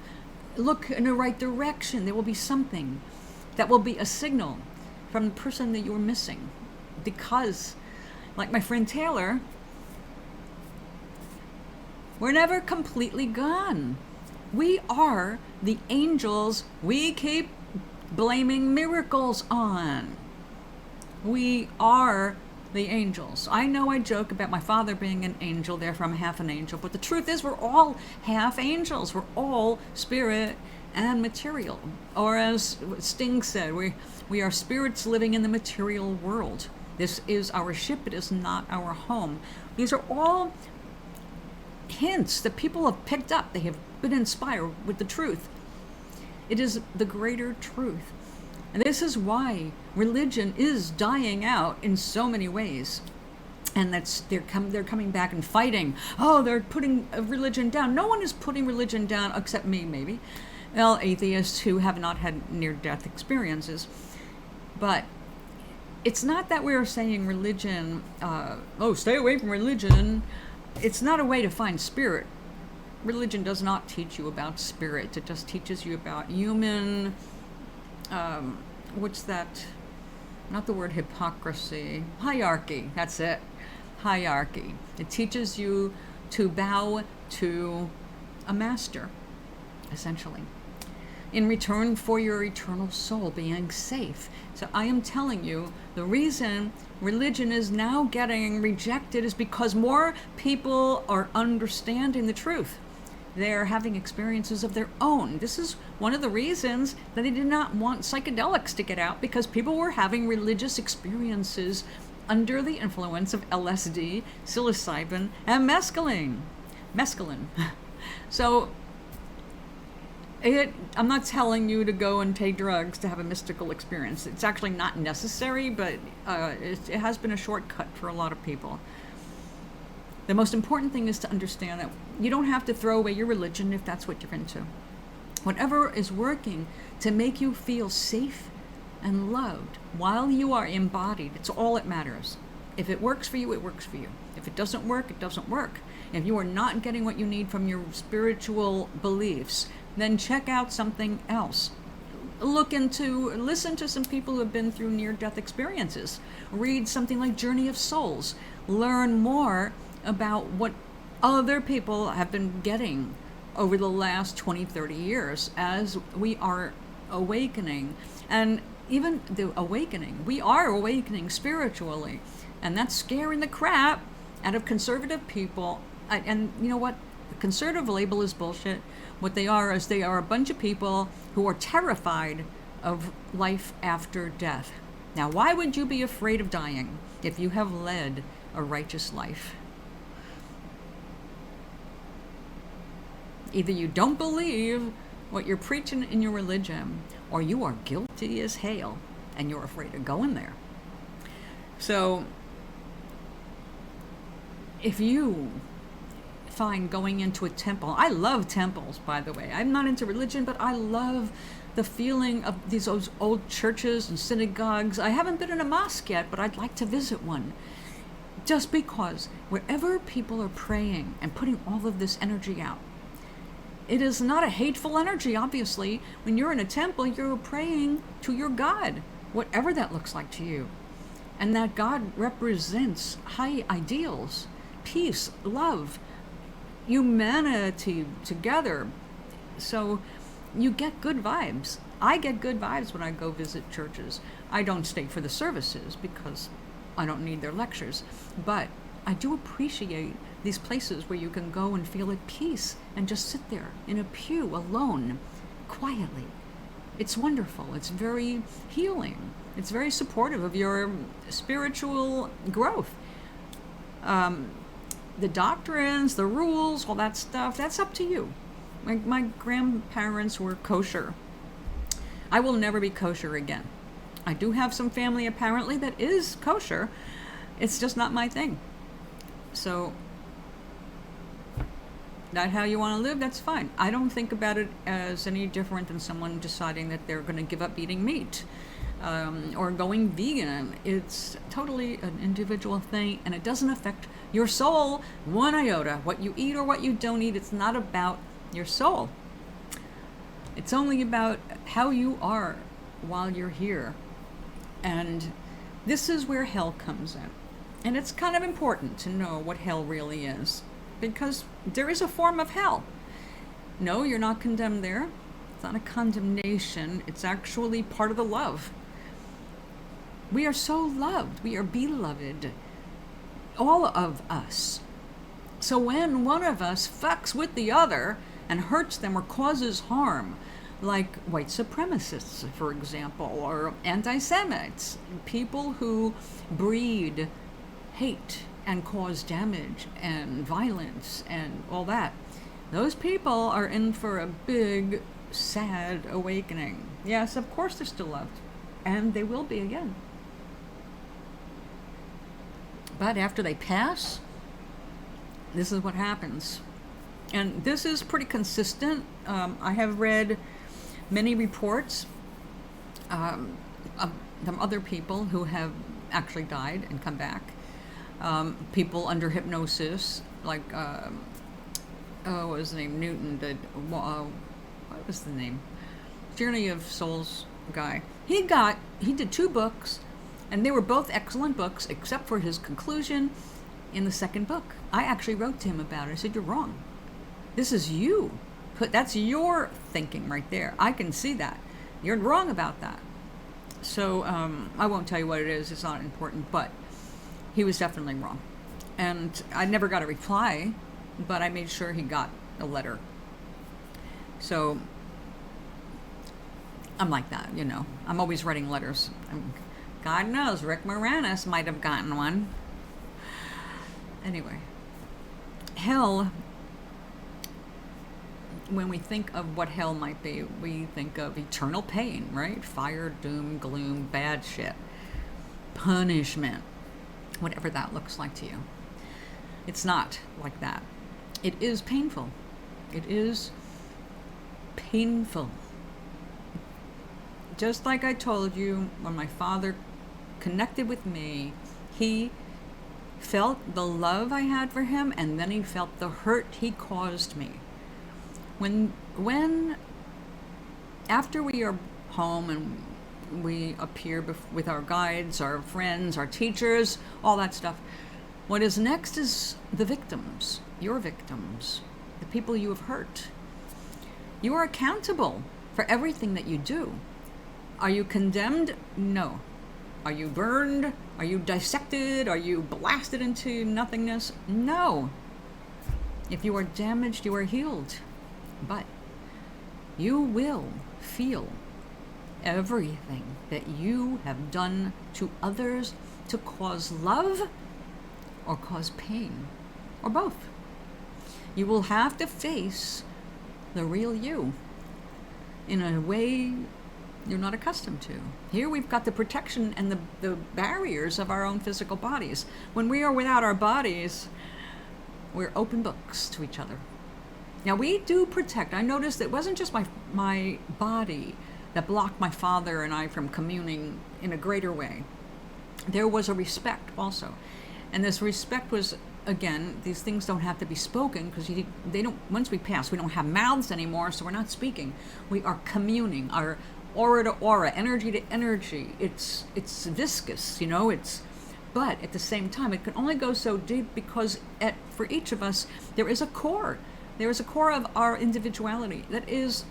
Look in the right direction. There will be something that will be a signal from the person that you're missing. Because, like my friend Taylor, we're never completely gone. We are the angels we keep blaming miracles on. We are the angels. I know I joke about my father being an angel, therefore I'm half an angel, but the truth is we're all half angels. We're all spirit and material. Or as Sting said, we are spirits living in the material world. This is our ship, it is not our home. These are all hints that people have picked up. They have been inspired with the truth. It is the greater truth. And this is why religion is dying out in so many ways. And they're coming back and fighting. Oh, they're putting religion down. No one is putting religion down except me, maybe. Well, atheists who have not had near-death experiences. But it's not that we're saying religion, stay away from religion. It's not a way to find spirit. Religion does not teach you about spirit. It just teaches you about human, what's that? Not the word hypocrisy. Hierarchy, that's it. Hierarchy. It teaches you to bow to a master, essentially, in return for your eternal soul being safe. So I am telling you, the reason religion is now getting rejected is because more people are understanding the truth. They're having experiences of their own. This is one of the reasons that they did not want psychedelics to get out, because people were having religious experiences under the influence of LSD, psilocybin, and mescaline. So I'm not telling you to go and take drugs to have a mystical experience. It's actually not necessary, but it has been a shortcut for a lot of people. The most important thing is to understand that you don't have to throw away your religion if that's what you're into. Whatever is working to make you feel safe and loved while you are embodied, it's all that matters. If it works for you, it works for you. If it doesn't work, it doesn't work. If you are not getting what you need from your spiritual beliefs, then check out something else. Listen to some people who have been through near-death experiences. Read something like Journey of Souls. Learn more about what other people have been getting over the last 20, 30 years as we are awakening. And even the awakening, we are awakening spiritually. And that's scaring the crap out of conservative people. And you know what? The conservative label is bullshit. What they are is they are a bunch of people who are terrified of life after death. Now, why would you be afraid of dying if you have led a righteous life? Either you don't believe what you're preaching in your religion, or you are guilty as hell and you're afraid of going there. So, if you find going into a temple, I love temples, by the way. I'm not into religion, but I love the feeling of these old churches and synagogues. I haven't been in a mosque yet, but I'd like to visit one. Just because wherever people are praying and putting all of this energy out, it is not a hateful energy, obviously. When you're in a temple, you're praying to your God, whatever that looks like to you. And that God represents high ideals, peace, love, humanity together. So you get good vibes. I get good vibes when I go visit churches. I don't stay for the services because I don't need their lectures. But I do appreciate these places where you can go and feel at peace and just sit there in a pew alone, quietly. It's wonderful. It's very healing. It's very supportive of your spiritual growth. The doctrines, the rules, all that stuff, that's up to you. My grandparents were kosher. I will never be kosher again. I do have some family apparently that is kosher. It's just not my thing. So, not how you want to live, that's fine. I don't think about it as any different than someone deciding that they're going to give up eating meat or going vegan. It's totally an individual thing, and it doesn't affect your soul one iota. What you eat or what you don't eat, it's not about your soul. It's only about how you are while you're here. And this is where hell comes in. And it's kind of important to know what hell really is, because there is a form of hell. No, you're not condemned there. It's not a condemnation. It's actually part of the love. We are so loved. We are beloved. All of us. So when one of us fucks with the other and hurts them or causes harm, like white supremacists, for example, or anti-Semites, people who breed hate and cause damage and violence and all that, those people are in for a big, sad awakening. Yes, of course they're still loved, and they will be again. But after they pass, this is what happens. And this is pretty consistent. I have read many reports from other people who have actually died and come back. People under hypnosis, like, what was the name? Newton did, what was the name? Journey of Souls guy. He did 2 books, and they were both excellent books, except for his conclusion in the second book. I actually wrote to him about it. I said, you're wrong. This is you. That's your thinking right there. I can see that. You're wrong about that. So I won't tell you what it is. It's not important, but he was definitely wrong. And I never got a reply, but I made sure he got a letter. So I'm like that, you know. I'm always writing letters. God knows, Rick Moranis might have gotten one. Anyway, hell, when we think of what hell might be, we think of eternal pain, right? Fire, doom, gloom, bad shit, punishment, whatever that looks like to you. It's not like that. It is painful. It is painful. Just like I told you, when my father connected with me, he felt the love I had for him, and then he felt the hurt he caused me. When after we are home and we appear with our guides, our friends, our teachers, all that stuff, what is next is the victims, your victims, the people you have hurt. You are accountable for everything that you do. Are you condemned? No. Are you burned? Are you dissected? Are you blasted into nothingness? No. If you are damaged, you are healed. But you will feel everything that you have done to others to cause love or cause pain, or both. You will have to face the real you in a way you're not accustomed to. Here we've got the protection and the barriers of our own physical bodies. When we are without our bodies, we're open books to each other. Now we do protect. I noticed it wasn't just my body that blocked my father and I from communing in a greater way. There was a respect also. And this respect was, again, these things don't have to be spoken because they don't. Once we pass, we don't have mouths anymore, so we're not speaking. We are communing. Our aura to aura, energy to energy. It's viscous, you know. But at the same time, it can only go so deep because for each of us, there is a core. There is a core of our individuality that is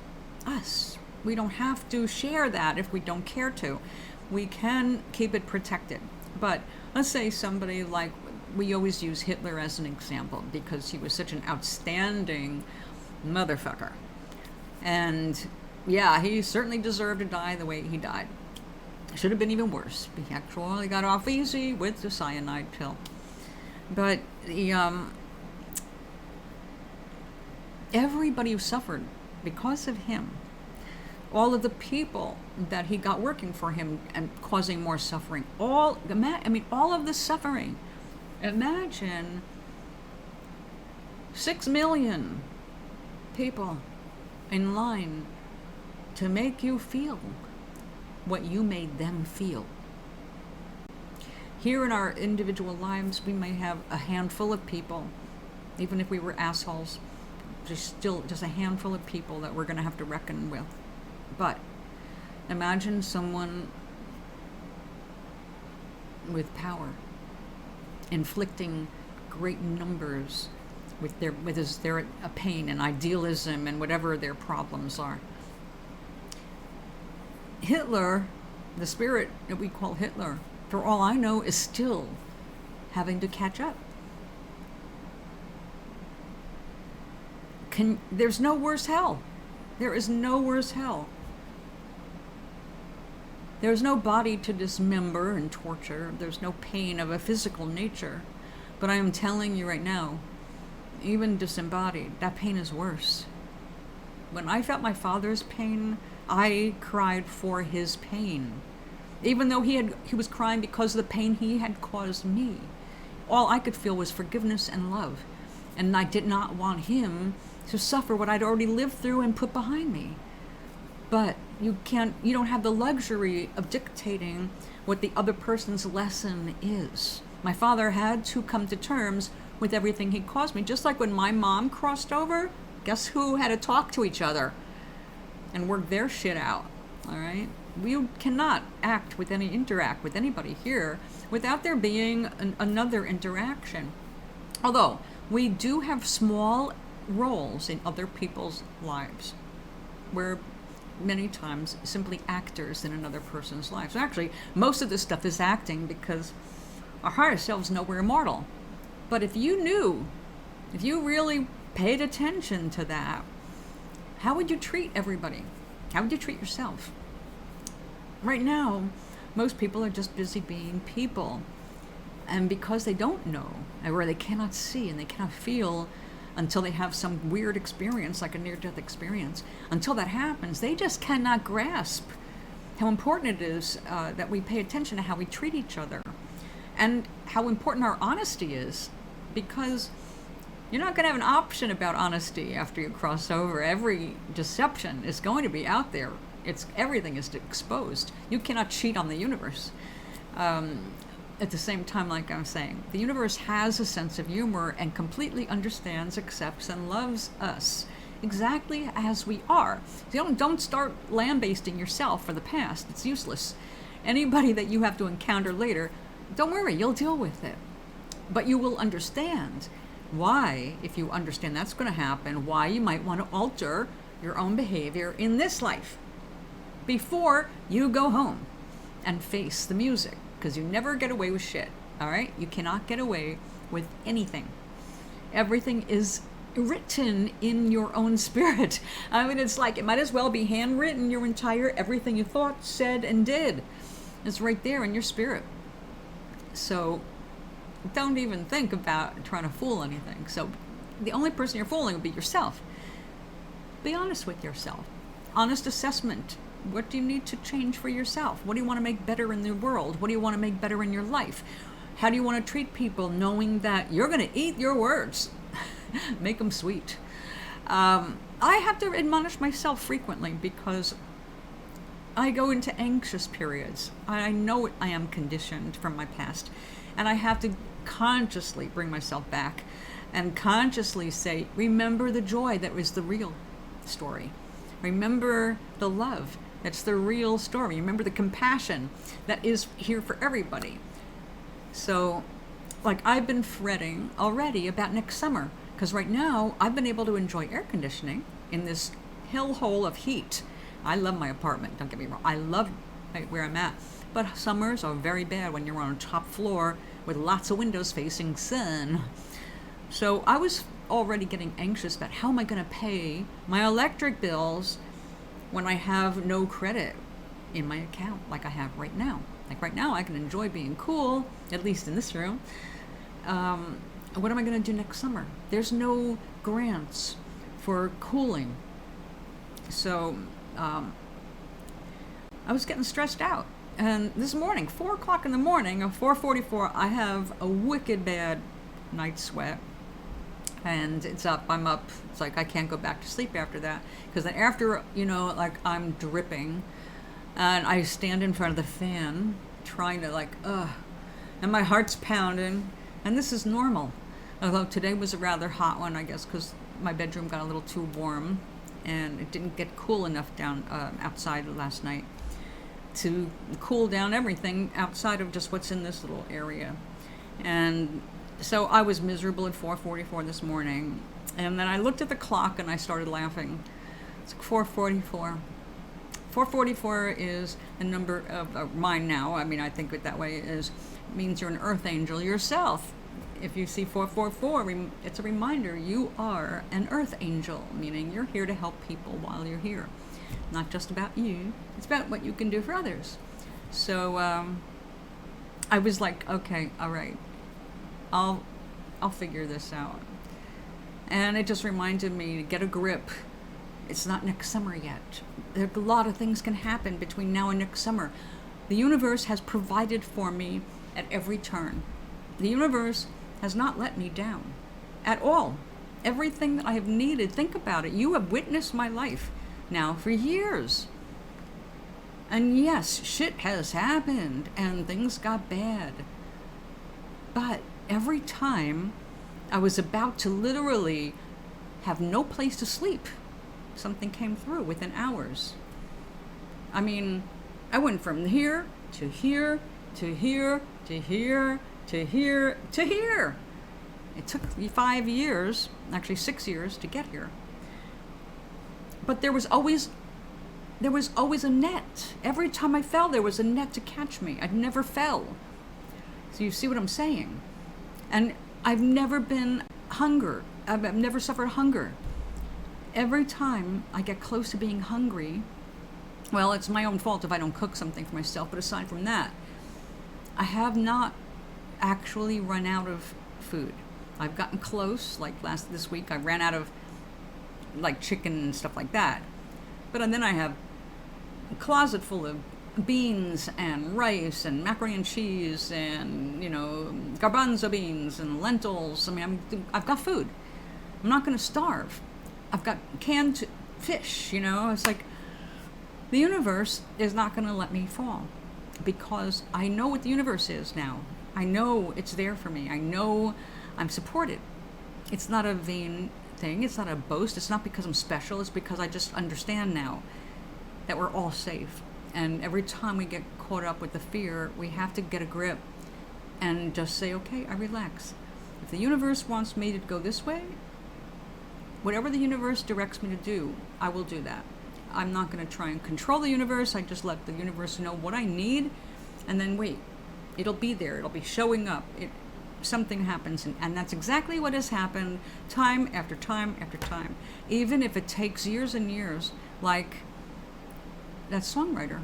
us. We don't have to share that if we don't care to. We can keep it protected. But let's say somebody like, we always use Hitler as an example because he was such an outstanding motherfucker. And yeah, he certainly deserved to die the way he died. Should have been even worse. He actually got off easy with the cyanide pill. But everybody who suffered because of him, all of the people that he got working for him and causing more suffering, all of the suffering. Imagine 6 million people in line to make you feel what you made them feel. Here in our individual lives, we may have a handful of people, even if we were assholes, just a handful of people that we're going to have to reckon with. But imagine someone with power inflicting great numbers with their pain and idealism and whatever their problems are. Hitler, the spirit that we call Hitler, for all I know, is still having to catch up. There's no worse hell. There is no worse hell. There's no body to dismember and torture. There's no pain of a physical nature. But I am telling you right now, even disembodied, that pain is worse. When I felt my father's pain, I cried for his pain. Even though he was crying because of the pain he had caused me. All I could feel was forgiveness and love. And I did not want him to suffer what I'd already lived through and put behind me. But you don't have the luxury of dictating what the other person's lesson is. My father had to come to terms with everything he caused me. Just like when my mom crossed over, guess who had to talk to each other and work their shit out, all right? We cannot interact with anybody here without there being another interaction. Although we do have small roles in other people's lives. We're many times simply actors in another person's life. So actually, most of this stuff is acting because our higher selves know we're immortal. But if you really paid attention to that, how would you treat everybody? How would you treat yourself? Right now, most people are just busy being people. And because they don't know, or they cannot see and they cannot feel, until they have some weird experience, like a near-death experience. Until that happens, they just cannot grasp how important it is that we pay attention to how we treat each other, and how important our honesty is, because you're not going to have an option about honesty after you cross over. Every deception is going to be out there. Everything is exposed. You cannot cheat on the universe. At the same time, like I'm saying, the universe has a sense of humor and completely understands, accepts, and loves us exactly as we are. So don't start lambasting yourself for the past. It's useless. Anybody that you have to encounter later, don't worry, you'll deal with it. But you will understand why, if you understand that's going to happen, why you might want to alter your own behavior in this life before you go home and face the music. Because you never get away with shit, all right? You cannot get away with anything. Everything is written in your own spirit. I mean, it's like it might as well be handwritten. Your entire everything you thought, said, and did is right there in your spirit. So don't even think about trying to fool anything. So the only person you're fooling will be yourself. Be honest with yourself. Honest assessment. What do you need to change for yourself? What do you want to make better in the world? What do you want to make better in your life? How do you want to treat people, knowing that you're going to eat your words? Make them sweet. I have to admonish myself frequently because I go into anxious periods. I know I am conditioned from my past, and I have to consciously bring myself back and consciously say, remember the joy that was the real story. Remember the love. That's the real story. Remember the compassion that is here for everybody. So, like, I've been fretting already about next summer, because right now I've been able to enjoy air conditioning in this hellhole of heat. I love my apartment, don't get me wrong. I love where I'm at. But summers are very bad when you're on a top floor with lots of windows facing sun. So I was already getting anxious about how am I going to pay my electric bills when I have no credit in my account like I have right now. Like right now I can enjoy being cool, at least in this room. What am I going to do next summer? There's no grants for cooling. So I was getting stressed out. And this morning, 4 o'clock in the morning, at 4:44, I have a wicked bad night sweat. And it's up, I'm up. It's like I can't go back to sleep after that. Because then after, like I'm dripping, and I stand in front of the fan, trying to and my heart's pounding. And this is normal. Although today was a rather hot one, I guess, because my bedroom got a little too warm. And it didn't get cool enough down outside last night to cool down everything outside of just what's in this little area. And so I was miserable at 4:44 this morning, and then I looked at the clock and I started laughing. It's 4:44. 4:44 is the number of mine now. I mean, I think it that way means you're an earth angel yourself. If you see 4:44, it's a reminder you are an earth angel, meaning you're here to help people while you're here. Not just about you. It's about what you can do for others. So I was like, okay, all right. I'll figure this out. And it just reminded me to get a grip. It's not next summer yet. There a lot of things can happen between now and next summer. The universe has provided for me at every turn. The universe has not let me down at all. Everything that I have needed, think about it. You have witnessed my life now for years. And yes, shit has happened and things got bad. But every time I was about to literally have no place to sleep, something came through within hours. I mean, I went from here to here to here to here to here to here. It took me 5 years, actually 6 years, to get here. But there was always a net. Every time I fell, there was a net to catch me. I never fell. So you see what I'm saying? And I've never been hunger. I've never suffered hunger. Every time I get close to being hungry, well, it's my own fault if I don't cook something for myself, but aside from that, I have not actually run out of food. I've gotten close. Like this week, I ran out of like chicken and stuff like that. But and then I have a closet full of beans and rice and macaroni and cheese and, you know, garbanzo beans and lentils. I mean, I've got food. I'm not going to starve. I've got canned fish, you know. It's like the universe is not going to let me fall because I know what the universe is now. I know it's there for me. I know I'm supported. It's not a vain thing. It's not a boast. It's not because I'm special. It's because I just understand now that we're all safe. And every time we get caught up with the fear, we have to get a grip and just say, okay, I relax. If the universe wants me to go this way, whatever the universe directs me to do, I will do that. I'm not going to try and control the universe. I just let the universe know what I need and then wait. It'll be there. It'll be showing up. Something happens, and that's exactly what has happened time after time after time. Even if it takes years and years, like that songwriter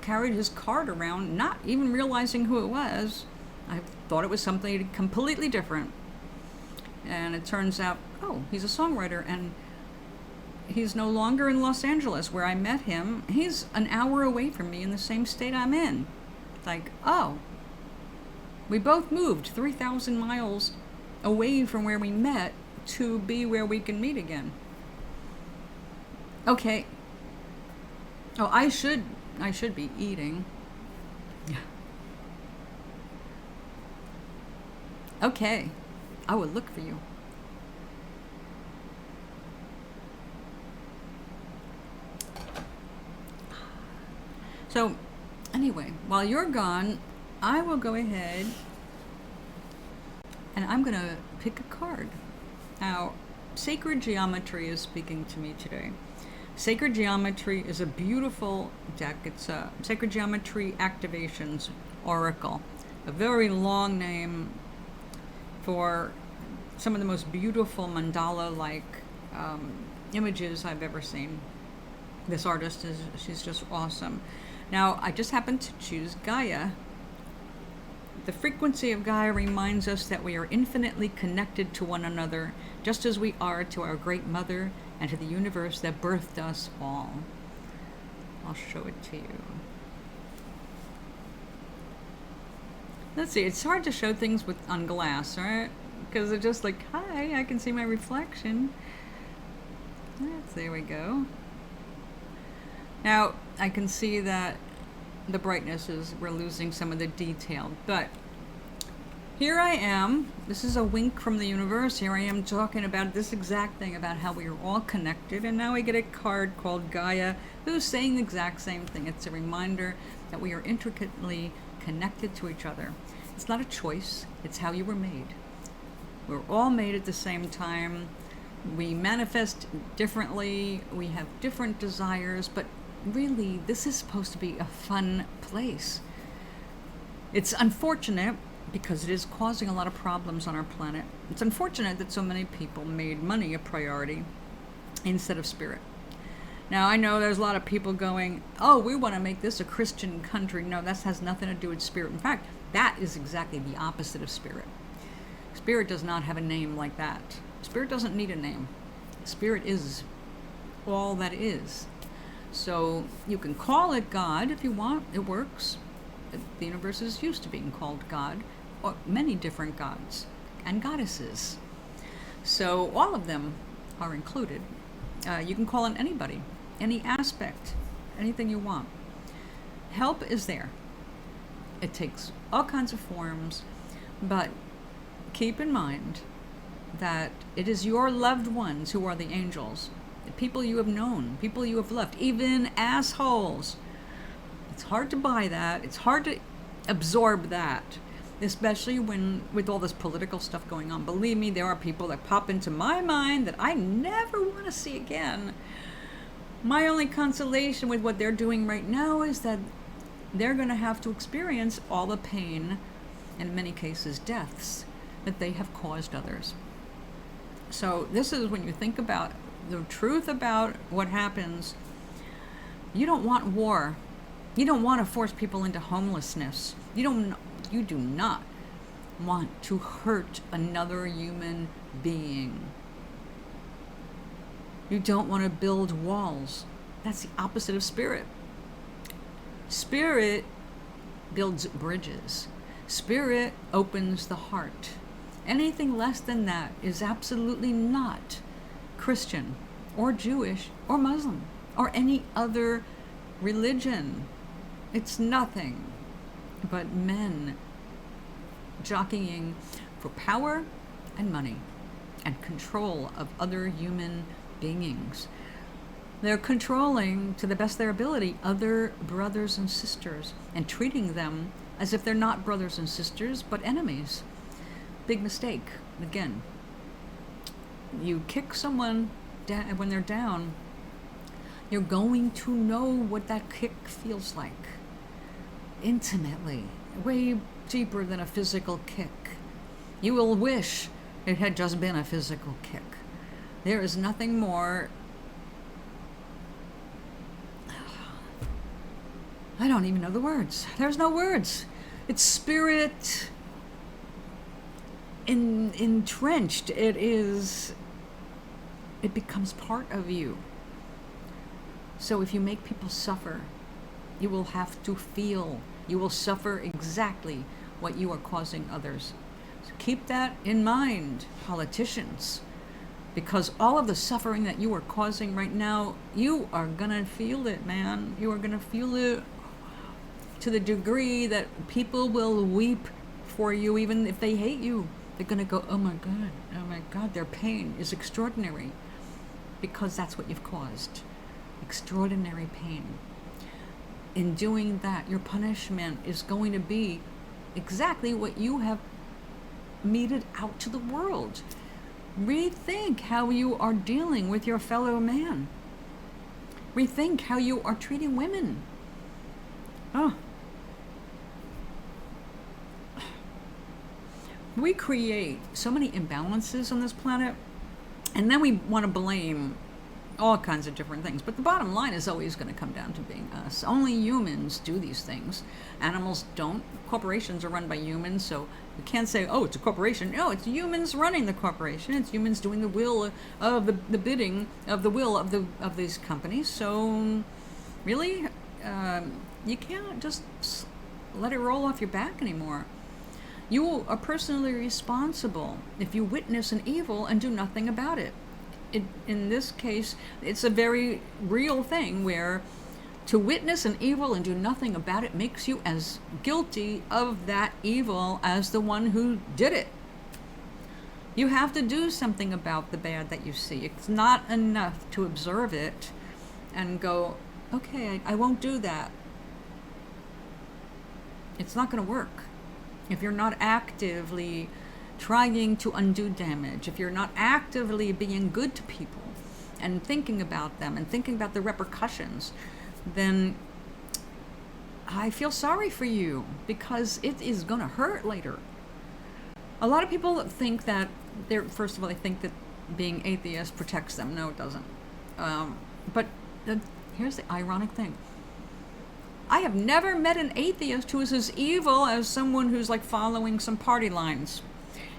carried his card around, not even realizing who it was. I thought it was something completely different. And it turns out, oh, he's a songwriter, and he's no longer in Los Angeles where I met him. He's an hour away from me in the same state I'm in. Like, oh, we both moved 3,000 miles away from where we met to be where we can meet again. Okay. Oh, I should be eating. Okay. I will look for you. So, anyway, while you're gone, I will go ahead and I'm going to pick a card. Now, Sacred Geometry is speaking to me today. Sacred Geometry is a beautiful deck. It's a Sacred Geometry Activations Oracle. A very long name for some of the most beautiful mandala-like images I've ever seen. This artist she's just awesome. Now, I just happened to choose Gaia. The frequency of Gaia reminds us that we are infinitely connected to one another, just as we are to our Great Mother and to the universe that birthed us all. I'll show it to you. Let's see, it's hard to show things on glass, right? Because they're just like, hi, I can see my reflection. There we go. Now, I can see that the brightness we're losing some of the detail, but here I am. This is a wink from the universe. Here I am talking about this exact thing, about how we are all connected, and now we get a card called Gaia, who's saying the exact same thing. It's a reminder that we are intricately connected to each other. It's not a choice, it's how you were made. We're all made at the same time. We manifest differently, we have different desires, but really, this is supposed to be a fun place. It's unfortunate because it is causing a lot of problems on our planet. It's unfortunate that so many people made money a priority instead of spirit. Now, I know there's a lot of people going, oh, we want to make this a Christian country. No, that has nothing to do with spirit. In fact, that is exactly the opposite of spirit. Spirit does not have a name like that. Spirit doesn't need a name. Spirit is all that is. So you can call it God if you want. It works. The universe is used to being called God, or many different gods and goddesses. So all of them are included. You can call on anybody, any aspect, anything you want. Help is there. It takes all kinds of forms, but keep in mind that it is your loved ones who are the angels. The people you have known, people you have loved, even assholes. It's hard to buy that. It's hard to absorb that, especially with all this political stuff going on. Believe me, there are people that pop into my mind that I never want to see again. My only consolation with what they're doing right now is that they're going to have to experience all the pain, and in many cases deaths, that they have caused others. So this is when you think about the truth about what happens. You don't want war. You don't want to force people into homelessness. You do not. want to hurt another human being. You don't want to build walls. That's the opposite of spirit. Spirit builds bridges. Spirit opens the heart. Anything less than that is absolutely not Christian or Jewish or Muslim or any other religion. It's nothing but men jockeying for power and money and control of other human beings. They're controlling, to the best of their ability, other brothers and sisters and treating them as if they're not brothers and sisters, but enemies. Big mistake. Again, you kick someone down when they're down, you're going to know what that kick feels like. Intimately. Way deeper than a physical kick. You will wish it had just been a physical kick. There is nothing more. I don't even know the words. There's no words. It's spirit entrenched. It becomes part of you. So if you make people suffer, you will have to feel. You will suffer exactly what you are causing others. So keep that in mind, politicians, because all of the suffering that you are causing right now, you are going to feel it, man. You are going to feel it to the degree that people will weep for you even if they hate you. They're going to go, oh my God, their pain is extraordinary, because that's what you've caused. Extraordinary pain. In doing that, your punishment is going to be exactly what you have meted out to the world. Rethink how you are dealing with your fellow man. Rethink how you are treating women. We create so many imbalances on this planet, and then we want to blame all kinds of different things. But the bottom line is always going to come down to being us. Only humans do these things. Animals don't. Corporations are run by humans, so you can't say, oh, it's a corporation. No, it's humans running the corporation. It's humans doing the will of the bidding of the will of these companies. So really, you can't just let it roll off your back anymore. You are personally responsible if you witness an evil and do nothing about it. In this case, it's a very real thing where to witness an evil and do nothing about it makes you as guilty of that evil as the one who did it. You have to do something about the bad that you see. It's not enough to observe it and go, okay, I won't do that. It's not going to work. If you're not actively trying to undo damage, if you're not actively being good to people and thinking about them and thinking about the repercussions, then I feel sorry for you, because it is going to hurt later. A lot of people think that first of all, they think that being atheist protects them. No, it doesn't. But here's the ironic thing. I have never met an atheist who is as evil as someone who's like following some party lines.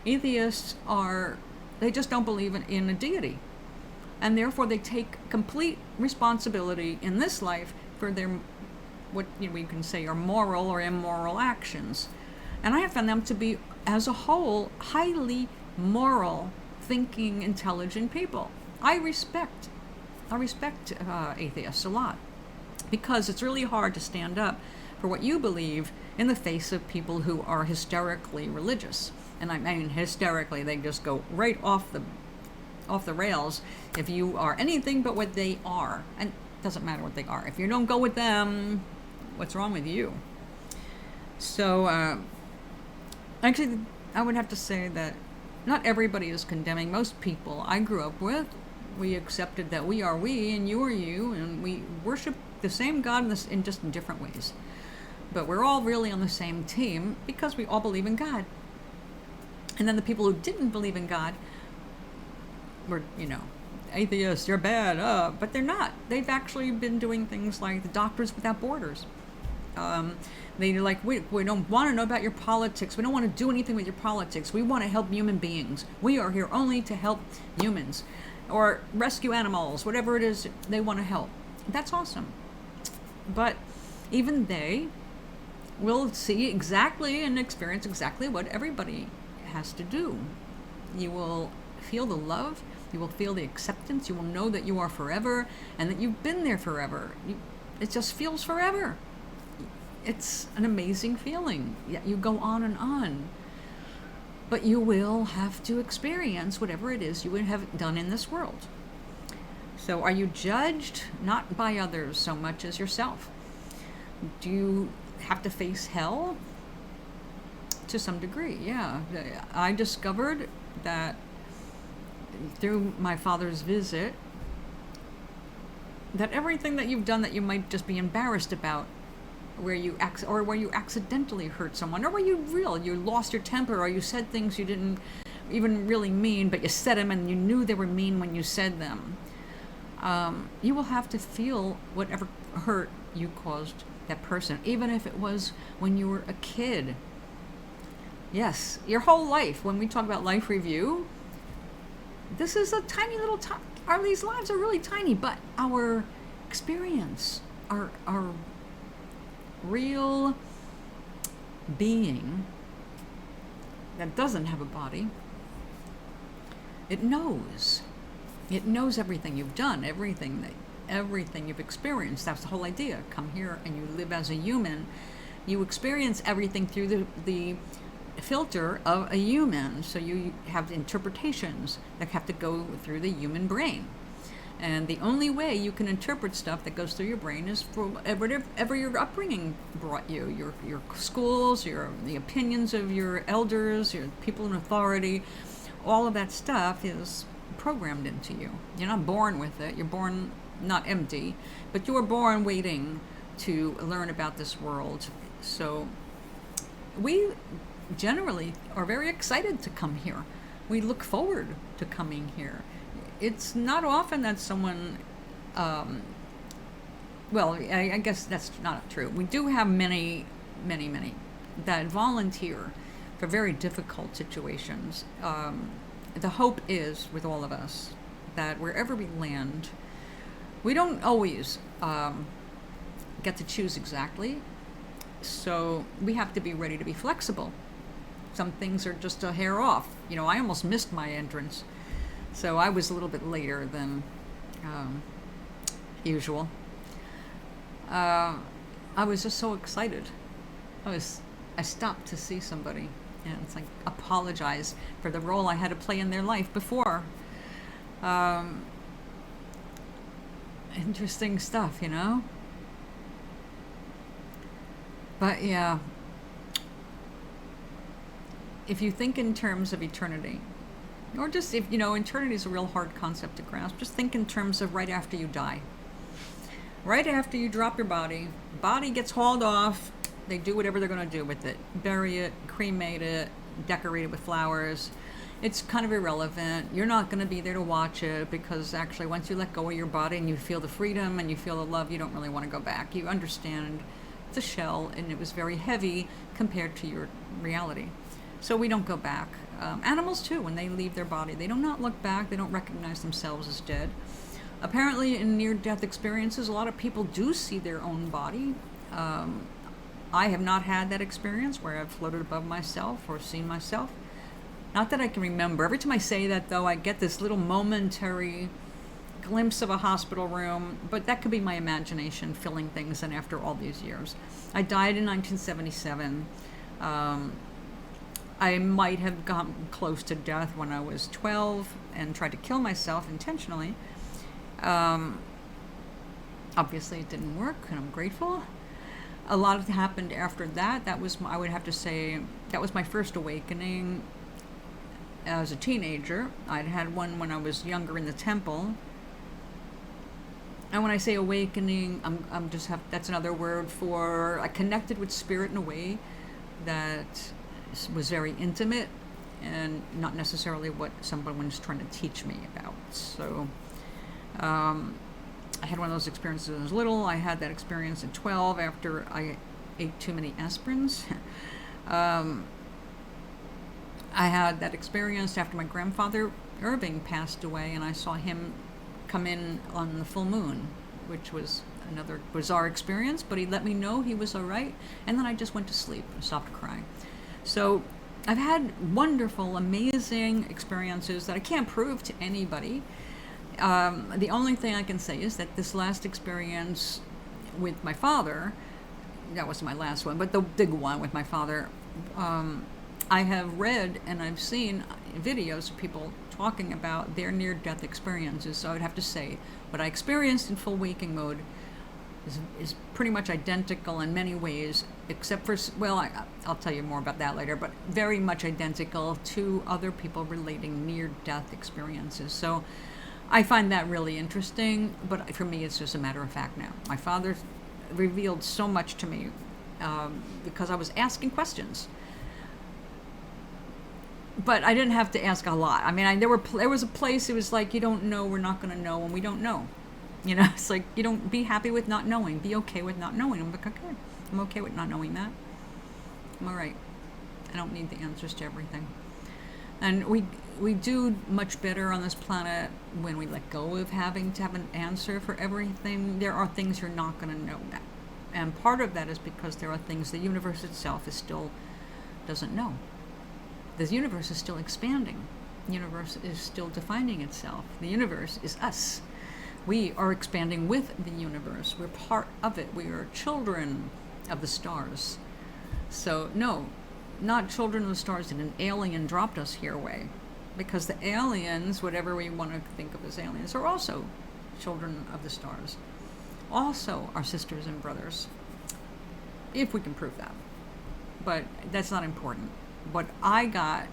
Atheists they just don't believe in a deity. And therefore they take complete responsibility in this life for their, what we can say are moral or immoral actions. And I have found them to be, as a whole, highly moral, thinking, intelligent people. I respect atheists a lot, because it's really hard to stand up for what you believe in the face of people who are hysterically religious. And I mean hysterically, they just go right off the rails if you are anything but what they are. And it doesn't matter what they are. If you don't go with them, what's wrong with you? So actually, I would have to say that not everybody is condemning. Most people I grew up with, we accepted that we are we and you are you, and we worship the same God in just different ways. But we're all really on the same team because we all believe in God. And then the people who didn't believe in God were, atheists, you're bad, but they're not. They've actually been doing things like the Doctors Without Borders. They're like, we don't want to know about your politics. We don't want to do anything with your politics. We want to help human beings. We are here only to help humans or rescue animals, whatever it is they want to help. That's awesome. But even they will see exactly and experience exactly what everybody has to do. You will feel the love. You will feel the acceptance. You will know that you are forever and that you've been there forever. It just feels forever. It's an amazing feeling. Yet you go on and on. But you will have to experience whatever it is you would have done in this world. So are you judged? Not by others so much as yourself. Do you have to face hell? To some degree, yeah. I discovered that through my father's visit that everything that you've done that you might just be embarrassed about, where you accidentally hurt someone, or where you lost your temper, or you said things you didn't even really mean, but you said them and you knew they were mean when you said them. You will have to feel whatever hurt you caused that person, even if it was when you were a kid. Yes, your whole life. When we talk about life review, this is a tiny little these lives are really tiny, but our experience, our real being that doesn't have a body, it knows everything you've done, everything you've experienced. That's the whole idea. Come here and you live as a human. You experience everything through the filter of a human. So you have interpretations that have to go through the human brain. And the only way you can interpret stuff that goes through your brain is for whatever your upbringing brought you, your schools, the opinions of your elders, your people in authority. All of that stuff is programmed into you. You're not born with it. You're born not empty, but you were born waiting to learn about this world. So we generally are very excited to come here. We look forward to coming here. It's not often that someone, I guess that's not true. We do have many that volunteer for very difficult situations. The hope is, with all of us, that wherever we land, we don't always get to choose exactly. So we have to be ready to be flexible. Some things are just a hair off. I almost missed my entrance. So I was a little bit later than usual. I was just so excited. I stopped to see somebody and it's like apologize for the role I had to play in their life before. Interesting stuff, But yeah, if you think in terms of eternity, or just if, eternity is a real hard concept to grasp, just think in terms of right after you die. Right after you drop your body gets hauled off, they do whatever they're going to do with it. Bury it, cremate it, decorate it with flowers. It's kind of irrelevant. You're not going to be there to watch it because actually once you let go of your body and you feel the freedom and you feel the love, you don't really want to go back. You understand it's a shell and it was very heavy compared to your reality. So we don't go back. Animals too, when they leave their body, they do not look back. They don't recognize themselves as dead. Apparently in near-death experiences, a lot of people do see their own body. I have not had that experience where I've floated above myself or seen myself. Not that I can remember. Every time I say that, though, I get this little momentary glimpse of a hospital room, but that could be my imagination filling things in after all these years. I died in 1977. I might have gotten close to death when I was 12 and tried to kill myself intentionally. Obviously, it didn't work, and I'm grateful. A lot happened after that. I would have to say, that was my first awakening as a teenager. I'd had one when I was younger in the temple. And when I say awakening, that's another word for I connected with spirit in a way that was very intimate and not necessarily what someone was trying to teach me about. So I had one of those experiences when I was little. I had that experience at 12 after I ate too many aspirins. I had that experience after my grandfather Irving passed away, and I saw him come in on the full moon, which was another bizarre experience, but he let me know he was all right, and then I just went to sleep and stopped crying. So I've had wonderful, amazing experiences that I can't prove to anybody. The only thing I can say is that this last experience with my father, that was my last one, but the big one with my father, I have read and I've seen videos of people talking about their near-death experiences. So I would have to say what I experienced in full waking mode is pretty much identical in many ways, except for, well, I'll tell you more about that later, but very much identical to other people relating near-death experiences. So I find that really interesting, but for me it's just a matter of fact now. My father revealed so much to me because I was asking questions. But I didn't have to ask a lot. I mean, there was a place, it was like, you don't know, we're not going to know, and we don't know. You know, it's like, you don't be happy with not knowing. Be okay with not knowing. I'm like, okay, I'm okay with not knowing that. I'm all right. I don't need the answers to everything. And we do much better on this planet when we let go of having to have an answer for everything. There are things you're not going to know. And part of that is because there are things the universe itself doesn't know. The universe is still expanding. The universe is still defining itself. The universe is us. We are expanding with the universe. We're part of it. We are children of the stars. So no, not children of the stars that an alien dropped us here away. Because the aliens, whatever we want to think of as aliens, are also children of the stars. Also our sisters and brothers. If we can prove that. But that's not important. What I got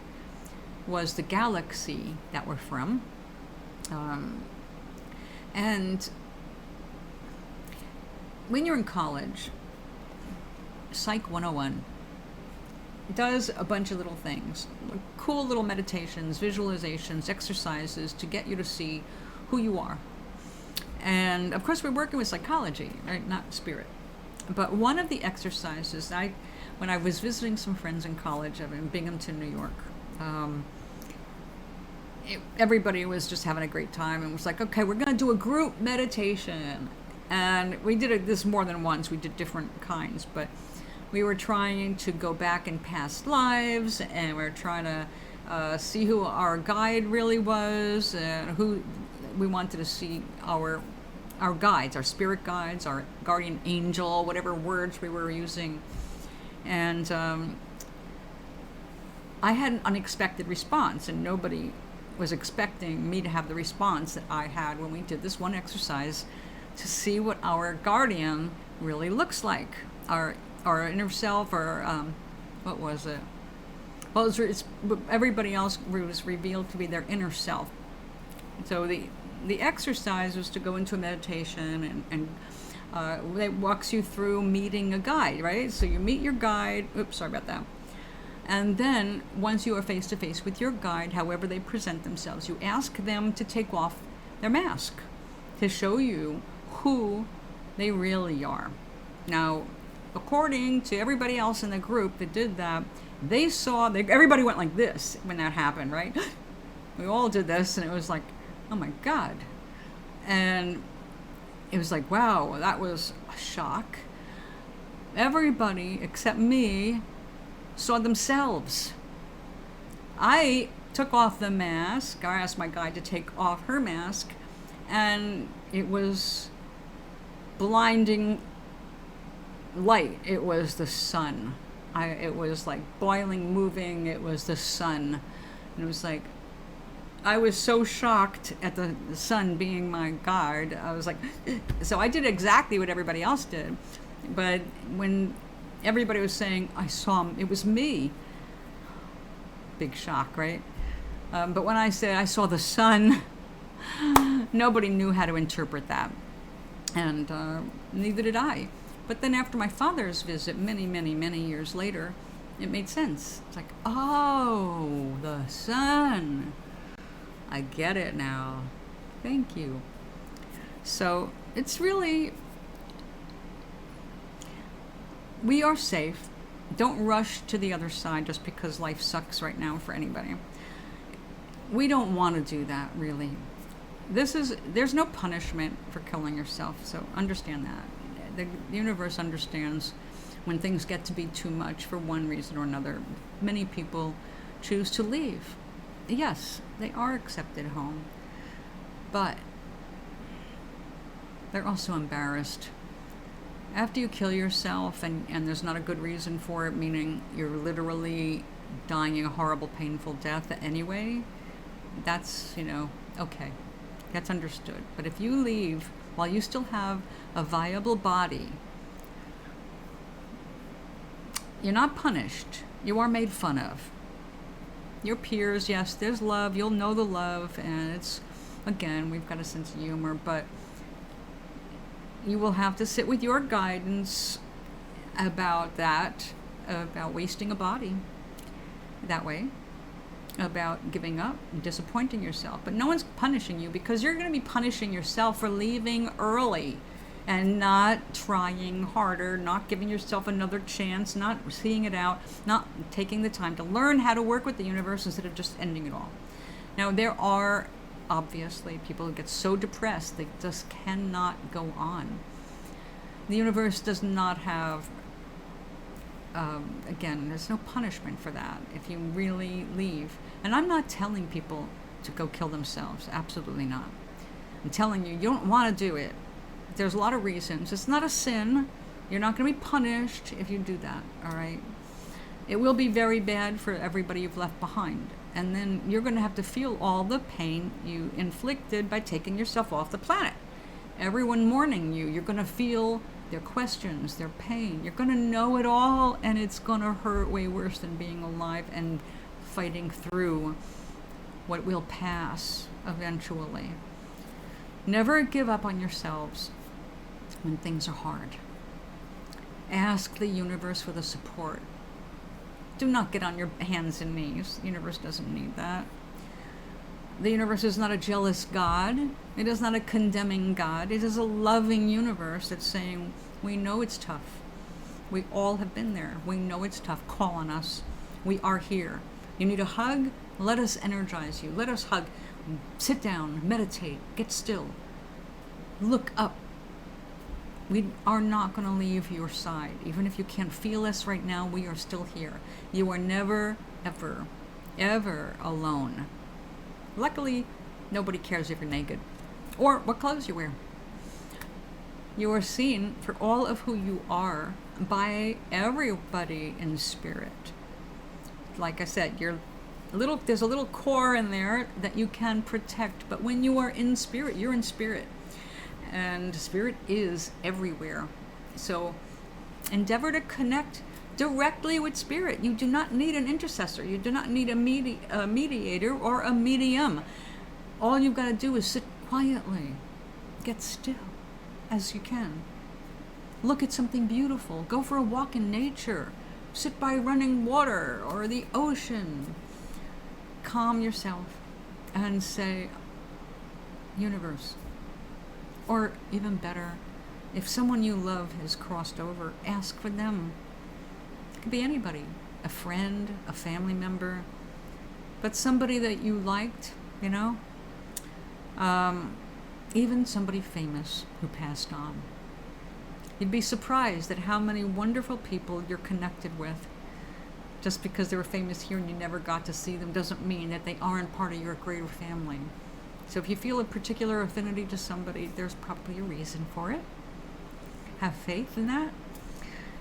was the galaxy that we're from. And when you're in college, Psych 101 does a bunch of little things, cool little meditations, visualizations, exercises to get you to see who you are. And of course we're working with psychology, right? Not spirit. But one of the exercises, when I was visiting some friends in college in Binghamton, New York, everybody was just having a great time and was like, okay, we're going to do a group meditation. And we did this more than once. We did different kinds, but we were trying to go back in past lives, and we were trying to see who our guide really was, and who we wanted to see our guides, our spirit guides, our guardian angel, whatever words we were using. And I had an unexpected response, and nobody was expecting me to have the response that I had when we did this one exercise to see what our guardian really looks like. Our inner self, or what was it? Well, everybody else was revealed to be their inner self. So the exercise was to go into a meditation, and it walks you through meeting a guide, right? So you meet your guide. Oops, sorry about that. And then once you are face to face with your guide, however they present themselves, you ask them to take off their mask to show you who they really are. Now, according to everybody else in the group that did that, everybody went like this when that happened, right? We all did this, and it was like, oh my God. And it was like, wow, that was a shock. Everybody except me saw themselves. I took off the mask. I asked my guide to take off her mask, and it was blinding light. It was the sun. It was like boiling, moving. It was the sun. And it was like, I was so shocked at the sun being my guide. I was like, so I did exactly what everybody else did. But when everybody was saying, I saw him, it was me. Big shock, right? But when I said I saw the sun, nobody knew how to interpret that. And neither did I. But then after my father's visit, many, many, many years later, it made sense. It's like, oh, the sun. I get it now. Thank you. So it's really, we are safe. Don't rush to the other side just because life sucks right now for anybody. We don't want to do that, really. There's no punishment for killing yourself, so understand that. The universe understands when things get to be too much for one reason or another. Many people choose to leave. Yes, they are accepted home, but they're also embarrassed. After you kill yourself and there's not a good reason for it, meaning you're literally dying a horrible, painful death anyway, that's, okay. That's understood. But if you leave while you still have a viable body, you're not punished. You are made fun of. Your peers, yes, there's love. You'll know the love. And it's, again, we've got a sense of humor, but you will have to sit with your guidance about that, about wasting a body that way, about giving up and disappointing yourself. But no one's punishing you, because you're going to be punishing yourself for leaving early and not trying harder, not giving yourself another chance, not seeing it out, not taking the time to learn how to work with the universe instead of just ending it all. Now, there are obviously people who get so depressed they just cannot go on. The universe does not have, again, there's no punishment for that if you really leave. And I'm not telling people to go kill themselves. Absolutely not. I'm telling you, you don't want to do it. There's a lot of reasons. It's not a sin. You're not going to be punished if you do that, all right? It will be very bad for everybody you've left behind. And then you're going to have to feel all the pain you inflicted by taking yourself off the planet. Everyone mourning you, you're going to feel their questions, their pain. You're going to know it all, and it's going to hurt way worse than being alive and fighting through what will pass eventually. Never give up on yourselves when things are hard. Ask the universe for the support. Do not get on your hands and knees. The universe doesn't need that. The universe is not a jealous God. It is not a condemning God. It is a loving universe that's saying, we know it's tough. We all have been there. We know it's tough. Call on us. We are here. You need a hug? Let us energize you. Let us hug. Sit down, meditate, get still. Look up. We are not going to leave your side. Even if you can't feel us right now, we are still here. You are never, ever, ever alone. Luckily, nobody cares if you're naked or what clothes you wear. You are seen for all of who you are by everybody in spirit. Like I said, there's a little core in there that you can protect, but when you are in spirit, you're in spirit. And spirit is everywhere. So endeavor to connect directly with spirit. You do not need an intercessor. You do not need a mediator or a medium. All you've got to do is sit quietly. Get still as you can. Look at something beautiful. Go for a walk in nature. Sit by running water or the ocean. Calm yourself and say, universe. Or even better, if someone you love has crossed over, ask for them. It could be anybody, a friend, a family member, but somebody that you liked, even somebody famous who passed on. You'd be surprised at how many wonderful people you're connected with. Just because they were famous here and you never got to see them doesn't mean that they aren't part of your greater family. So if you feel a particular affinity to somebody, there's probably a reason for it. Have faith in that.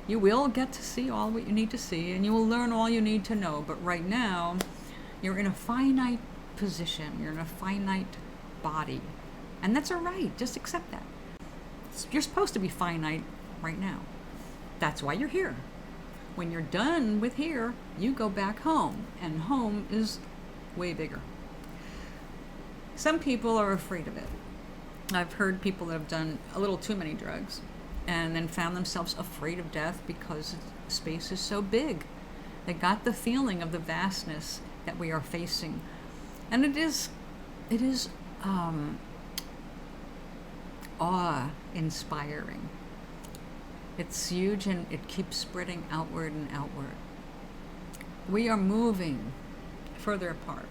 You will get to see all what you need to see, and you will learn all you need to know. But right now, you're in a finite position. You're in a finite body. And that's all right. Just accept that. You're supposed to be finite right now. That's why you're here. When you're done with here, you go back home. And home is way bigger. Some people are afraid of it. I've heard people that have done a little too many drugs and then found themselves afraid of death because space is so big. They got the feeling of the vastness that we are facing. And it is awe-inspiring. It's huge, and it keeps spreading outward and outward. We are moving further apart.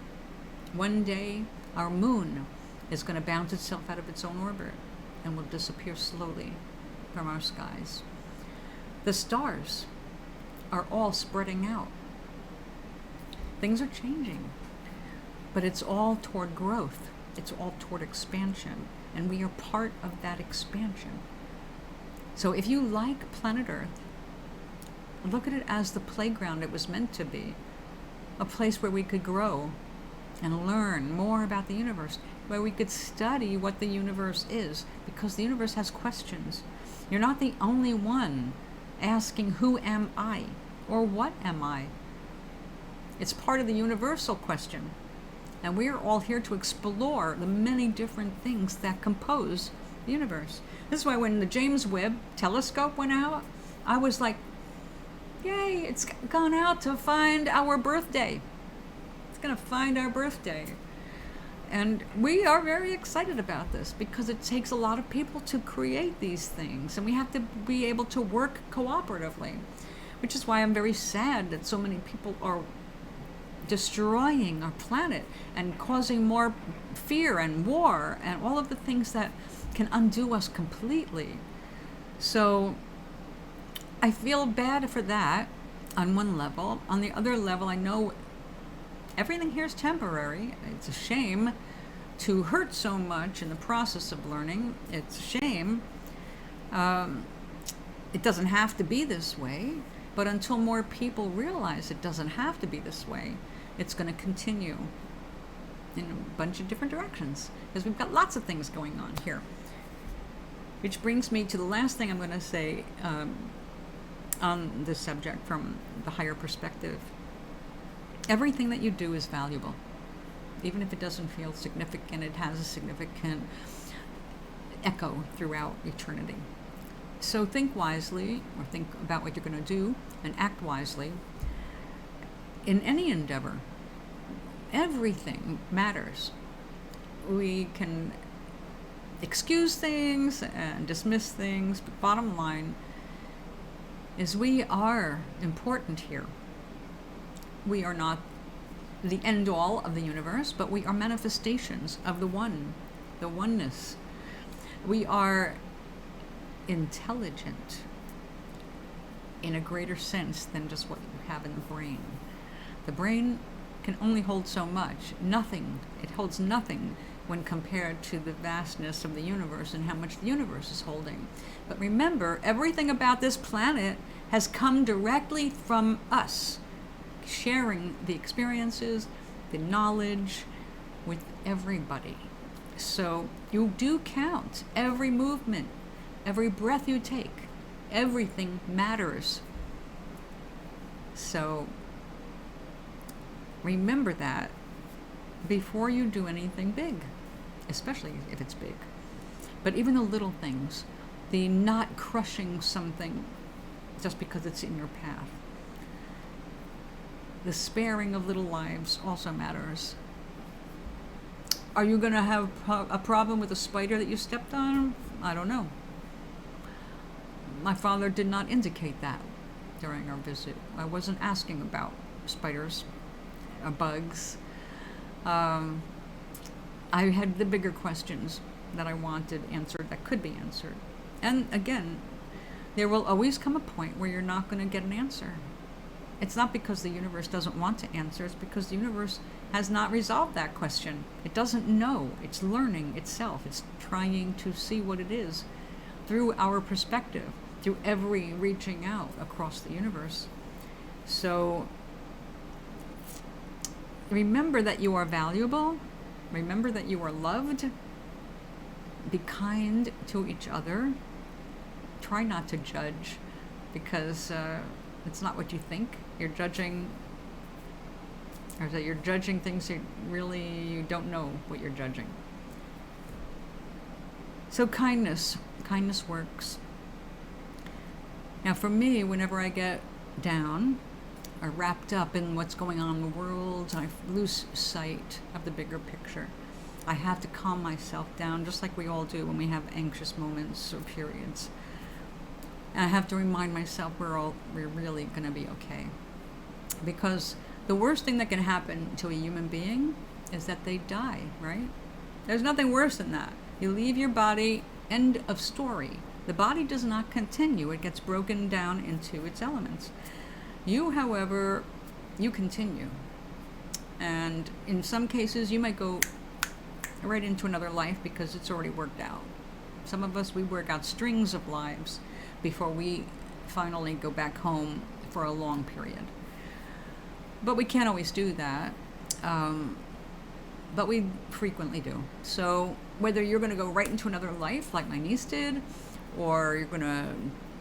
One day, our moon is going to bounce itself out of its own orbit and will disappear slowly from our skies. The stars are all spreading out. Things are changing, but it's all toward growth. It's all toward expansion, and we are part of that expansion. So if you like planet Earth, look at it as the playground it was meant to be, a place where we could grow and learn more about the universe, where we could study what the universe is, because the universe has questions. You're not the only one asking, who am I? Or what am I? It's part of the universal question. And we are all here to explore the many different things that compose the universe. This is why when the James Webb telescope went out, I was like, yay, it's gone out to find our birthday. It's going to find our birthday. And we are very excited about this because it takes a lot of people to create these things, and we have to be able to work cooperatively, which is why I'm very sad that so many people are destroying our planet and causing more fear and war and all of the things that can undo us completely. So I feel bad for that on one level. On the other level, I know everything here is temporary. It's a shame to hurt so much in the process of learning. It's a shame. It doesn't have to be this way, but until more people realize it doesn't have to be this way, it's going to continue in a bunch of different directions, because we've got lots of things going on here. Which brings me to the last thing I'm going to say on this subject from the higher perspective. Everything that you do is valuable. Even if it doesn't feel significant, it has a significant echo throughout eternity. So think wisely, or think about what you're going to do, and act wisely. In any endeavor, everything matters. We can excuse things and dismiss things, but bottom line is we are important here. We are not the end all of the universe, but we are manifestations of the one, the oneness. We are intelligent in a greater sense than just what you have in the brain. The brain can only hold so much. Nothing. It holds nothing when compared to the vastness of the universe and how much the universe is holding. But remember, everything about this planet has come directly from us, sharing the experiences, the knowledge with everybody. So you do count. Every movement, every breath you take, everything matters. So remember that before you do anything big, especially if it's big. But even the little things, the not crushing something just because it's in your path, the sparing of little lives also matters. Are you going to have a problem with a spider that you stepped on? I don't know. My father did not indicate that during our visit. I wasn't asking about spiders or bugs. I had the bigger questions that I wanted answered, that could be answered. And again, there will always come a point where you're not going to get an answer. It's not because the universe doesn't want to answer, it's because the universe has not resolved that question. It doesn't know. It's learning itself. It's trying to see what it is through our perspective, through every reaching out across the universe. So remember that you are valuable. Remember that you are loved. Be kind to each other. Try not to judge, because it's not what you think. You're judging, or that you're judging things you really don't know what you're judging. So kindness works. Now for me, whenever I get down or wrapped up in what's going on in the world, I lose sight of the bigger picture. I have to calm myself down, just like we all do when we have anxious moments or periods. And I have to remind myself we're really going to be okay. Because the worst thing that can happen to a human being is that they die, right? There's nothing worse than that. You leave your body, end of story. The body does not continue. It gets broken down into its elements. You, however, you continue. And in some cases, you might go right into another life because it's already worked out. Some of us, we work out strings of lives before we finally go back home for a long period. But we can't always do that. But we frequently do. So whether you're going to go right into another life like my niece did, or you're going to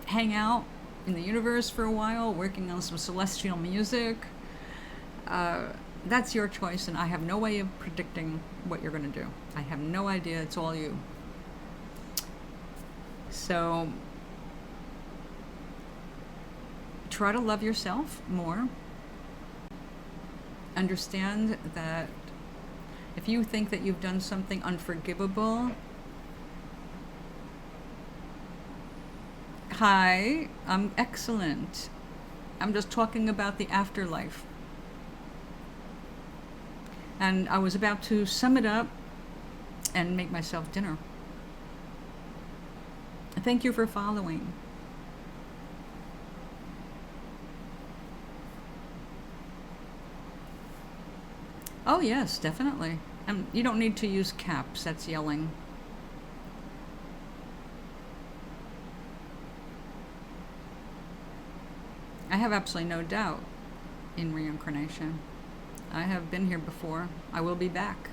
hang out in the universe for a while working on some celestial music, that's your choice, and I have no way of predicting what you're going to do. I have no idea. It's all you. So try to love yourself more. Understand that if you think that you've done something unforgivable, hi, I'm excellent. I'm just talking about the afterlife. And I was about to sum it up and make myself dinner. Thank you for following. Oh yes, definitely. You don't need to use caps, that's yelling. I have absolutely no doubt in reincarnation. I have been here before. I will be back.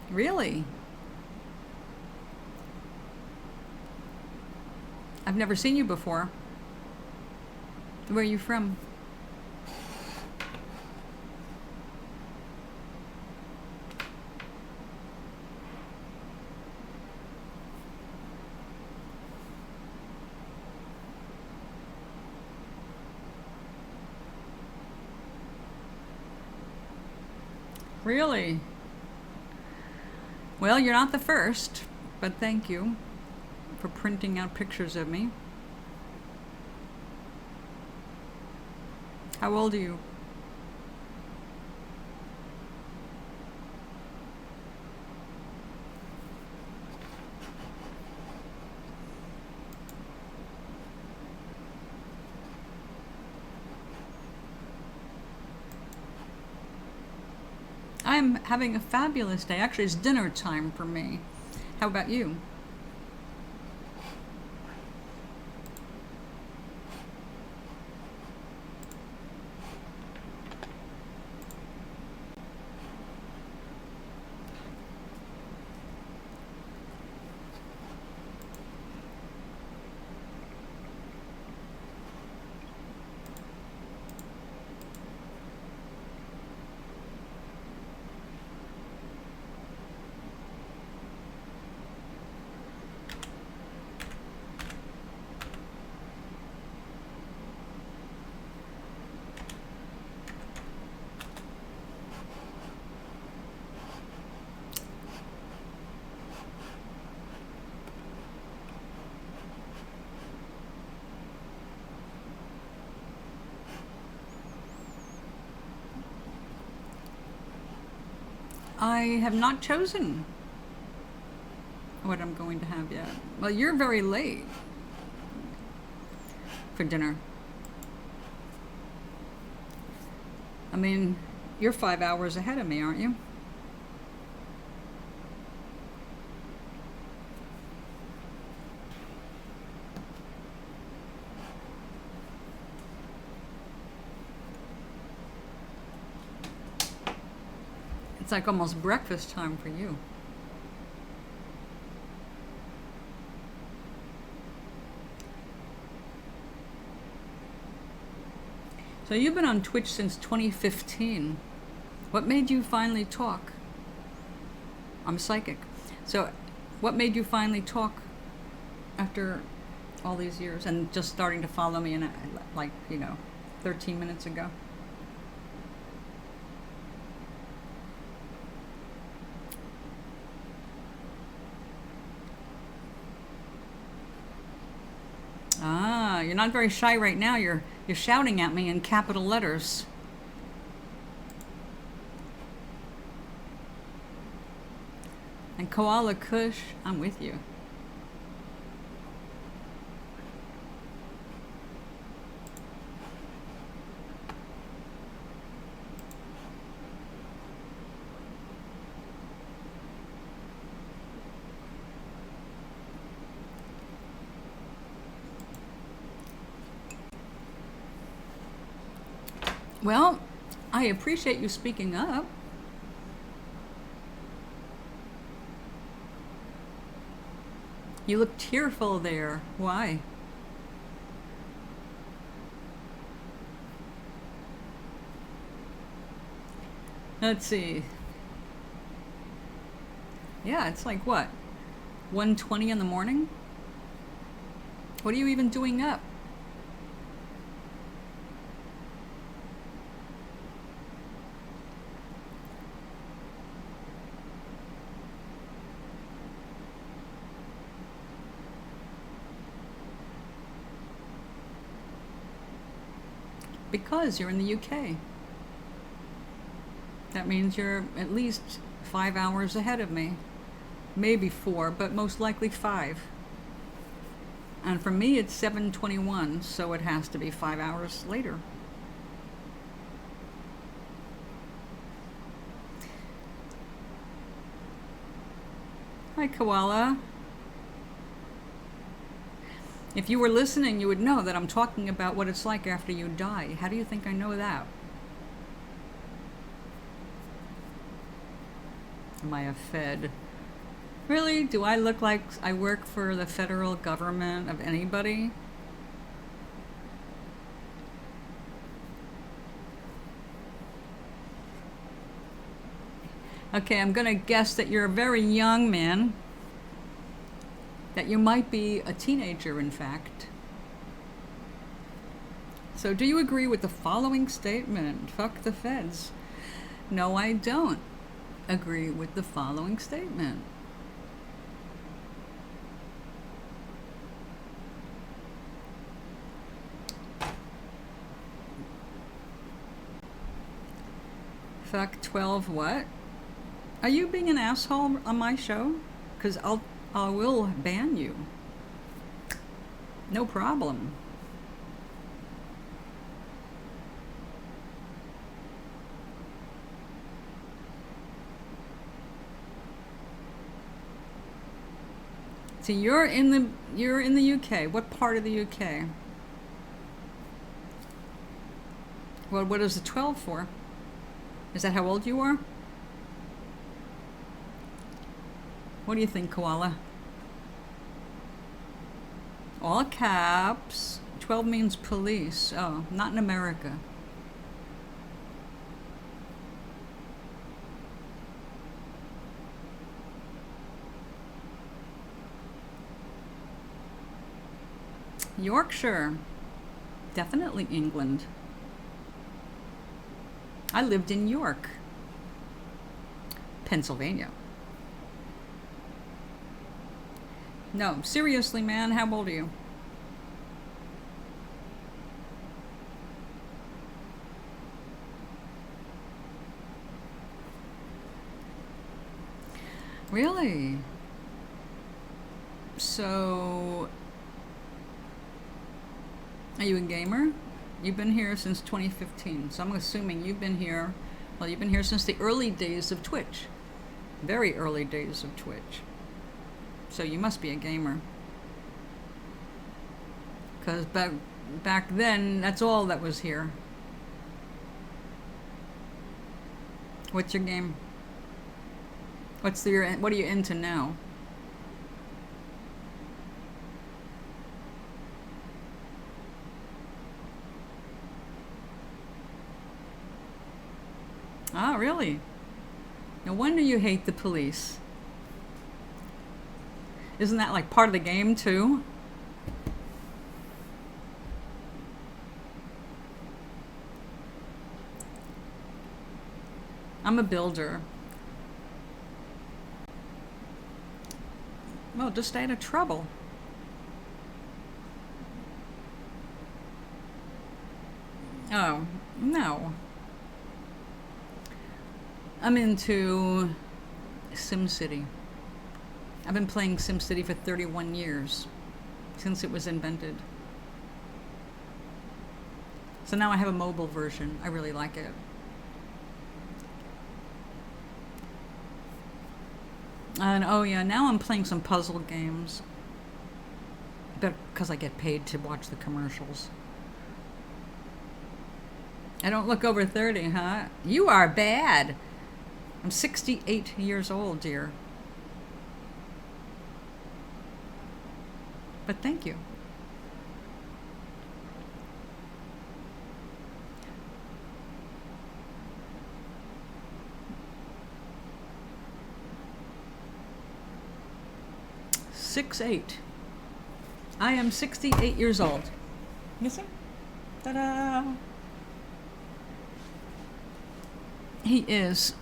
Really? I've never seen you before. Where are you from? Really? Well, you're not the first, but thank you for printing out pictures of me. How old are you? I'm having a fabulous day. Actually, it's dinner time for me. How about you? I have not chosen what I'm going to have yet. Well, you're very late for dinner. I mean, you're 5 hours ahead of me, aren't you? It's like almost breakfast time for you. So you've been on Twitch since 2015. What made you finally talk? I'm psychic. So what made you finally talk after all these years and just starting to follow me in like, 13 minutes ago? not very shy right now. You're shouting at me in capital letters. And Koala Kush, I'm with you. Well, I appreciate you speaking up. You look tearful there. Why? Let's see. Yeah, it's like what? 1:20 in the morning? What are you even doing up? Because you're in the UK. That means you're at least 5 hours ahead of me. Maybe 4, but most likely 5. And for me, it's 7:21, so it has to be 5 hours later. Hi, Koala. If you were listening, you would know that I'm talking about what it's like after you die. How do you think I know that? Am I a Fed? Really? Do I look like I work for the federal government of anybody? Okay, I'm gonna guess that you're a very young man. That you might be a teenager, in fact. So do you agree with the following statement? Fuck the feds. No, I don't agree with the following statement. Fuck 12 what? Are you being an asshole on my show? Because I will ban you. No problem. So you're in the UK. What part of the UK? Well, what is the 12 for? Is that how old you are? What do you think, Koala? All caps. 12 means police. Oh, not in America. Yorkshire. Definitely England. I lived in York, Pennsylvania. No, seriously, man, how old are you? Really? So, are you a gamer? You've been here since 2015, so I'm assuming you've been here, well, you've been here since the early days of Twitch. Very early days of Twitch. So you must be a gamer. Because back then, that's all that was here. What's your game? What are you into now? Ah, really? No wonder you hate the police. Isn't that like part of the game too? I'm a builder. Well, just stay out of trouble. Oh, no. I'm into SimCity. I've been playing SimCity for 31 years, since it was invented. So now I have a mobile version. I really like it. And oh yeah, now I'm playing some puzzle games. But because I get paid to watch the commercials. I don't look over 30, huh? You are bad. I'm 68 years old, dear. But thank you. I am 68 years old. Missing? Ta-da! He is.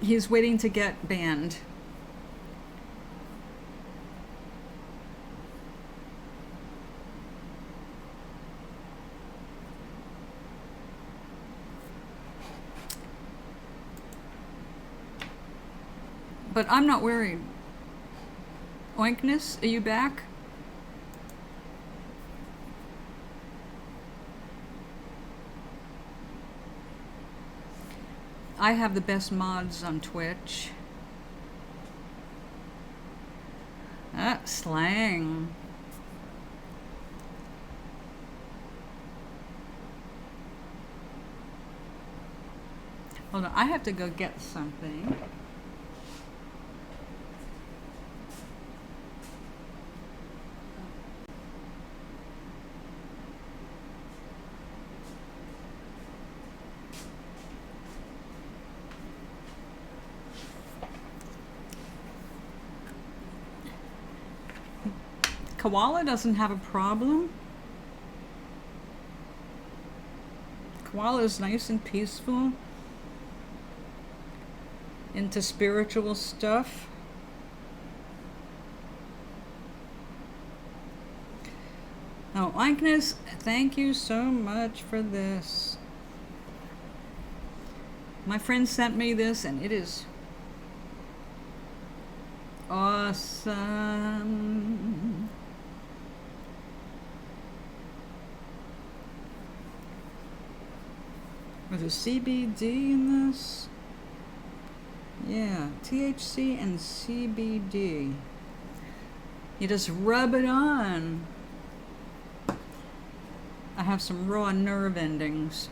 He's waiting to get banned. But I'm not worried. Oinkness, are you back? I have the best mods on Twitch. Ah, slang. Hold on, I have to go get something. Koala doesn't have a problem. Koala is nice and peaceful, into spiritual stuff. Oh, Agnes, thank you so much for this. My friend sent me this and it is awesome. There's a CBD in this. Yeah, THC and CBD. You just rub it on. I have some raw nerve endings.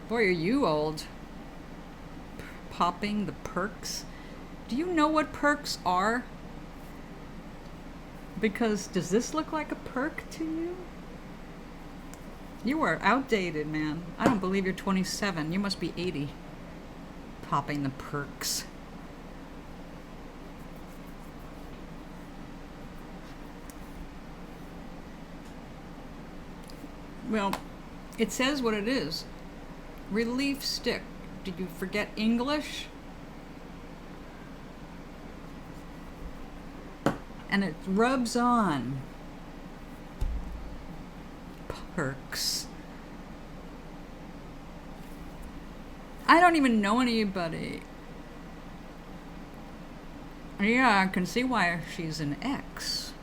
Boy, are you old. Popping the perks. Do you know what perks are? Because does this look like a perk to you? You are outdated, man. I don't believe you're 27. You must be 80. Popping the perks. Well, it says what it is. Relief stick. Did you forget English? And it rubs on. Perks. I don't even know anybody. Yeah, I can see why she's an ex.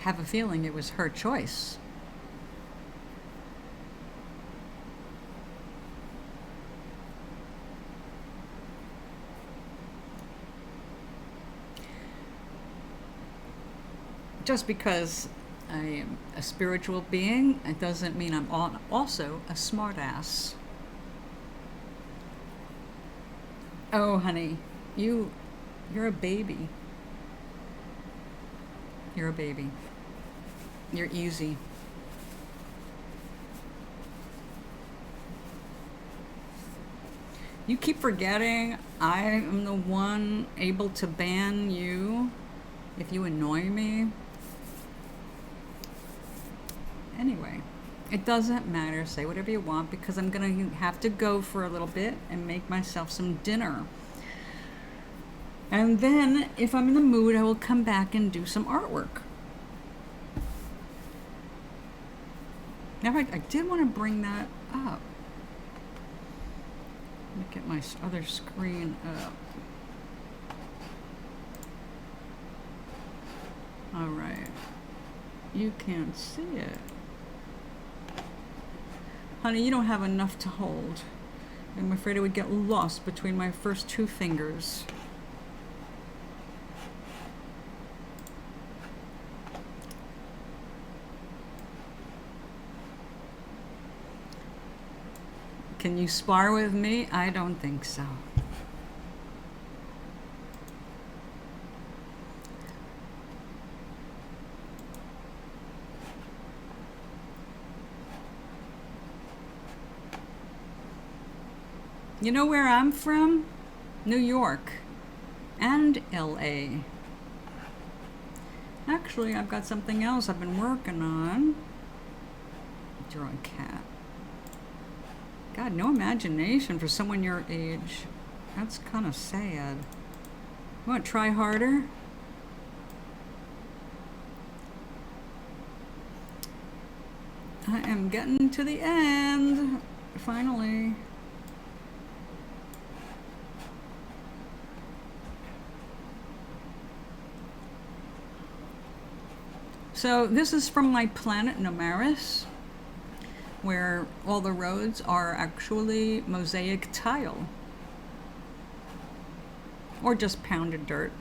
Have a feeling it was her choice. Just because I am a spiritual being, it doesn't mean I'm also a smartass. Oh, honey, you're a baby. You're a baby. You're easy. You keep forgetting I am the one able to ban you if you annoy me. It doesn't matter. Say whatever you want, because I'm going to have to go for a little bit and make myself some dinner. And then, if I'm in the mood, I will come back and do some artwork. Now, I did want to bring that up. Let me get my other screen up. All right. You can't see it. Honey, you don't have enough to hold. I'm afraid it would get lost between my first two fingers. Can you spar with me? I don't think so. You know where I'm from? New York and LA. Actually, I've got something else I've been working on. Draw a cat. God, no imagination for someone your age. That's kind of sad. You want to try harder? I am getting to the end, finally. So this is from my planet Nomaris, where all the roads are actually mosaic tile, or just pounded dirt.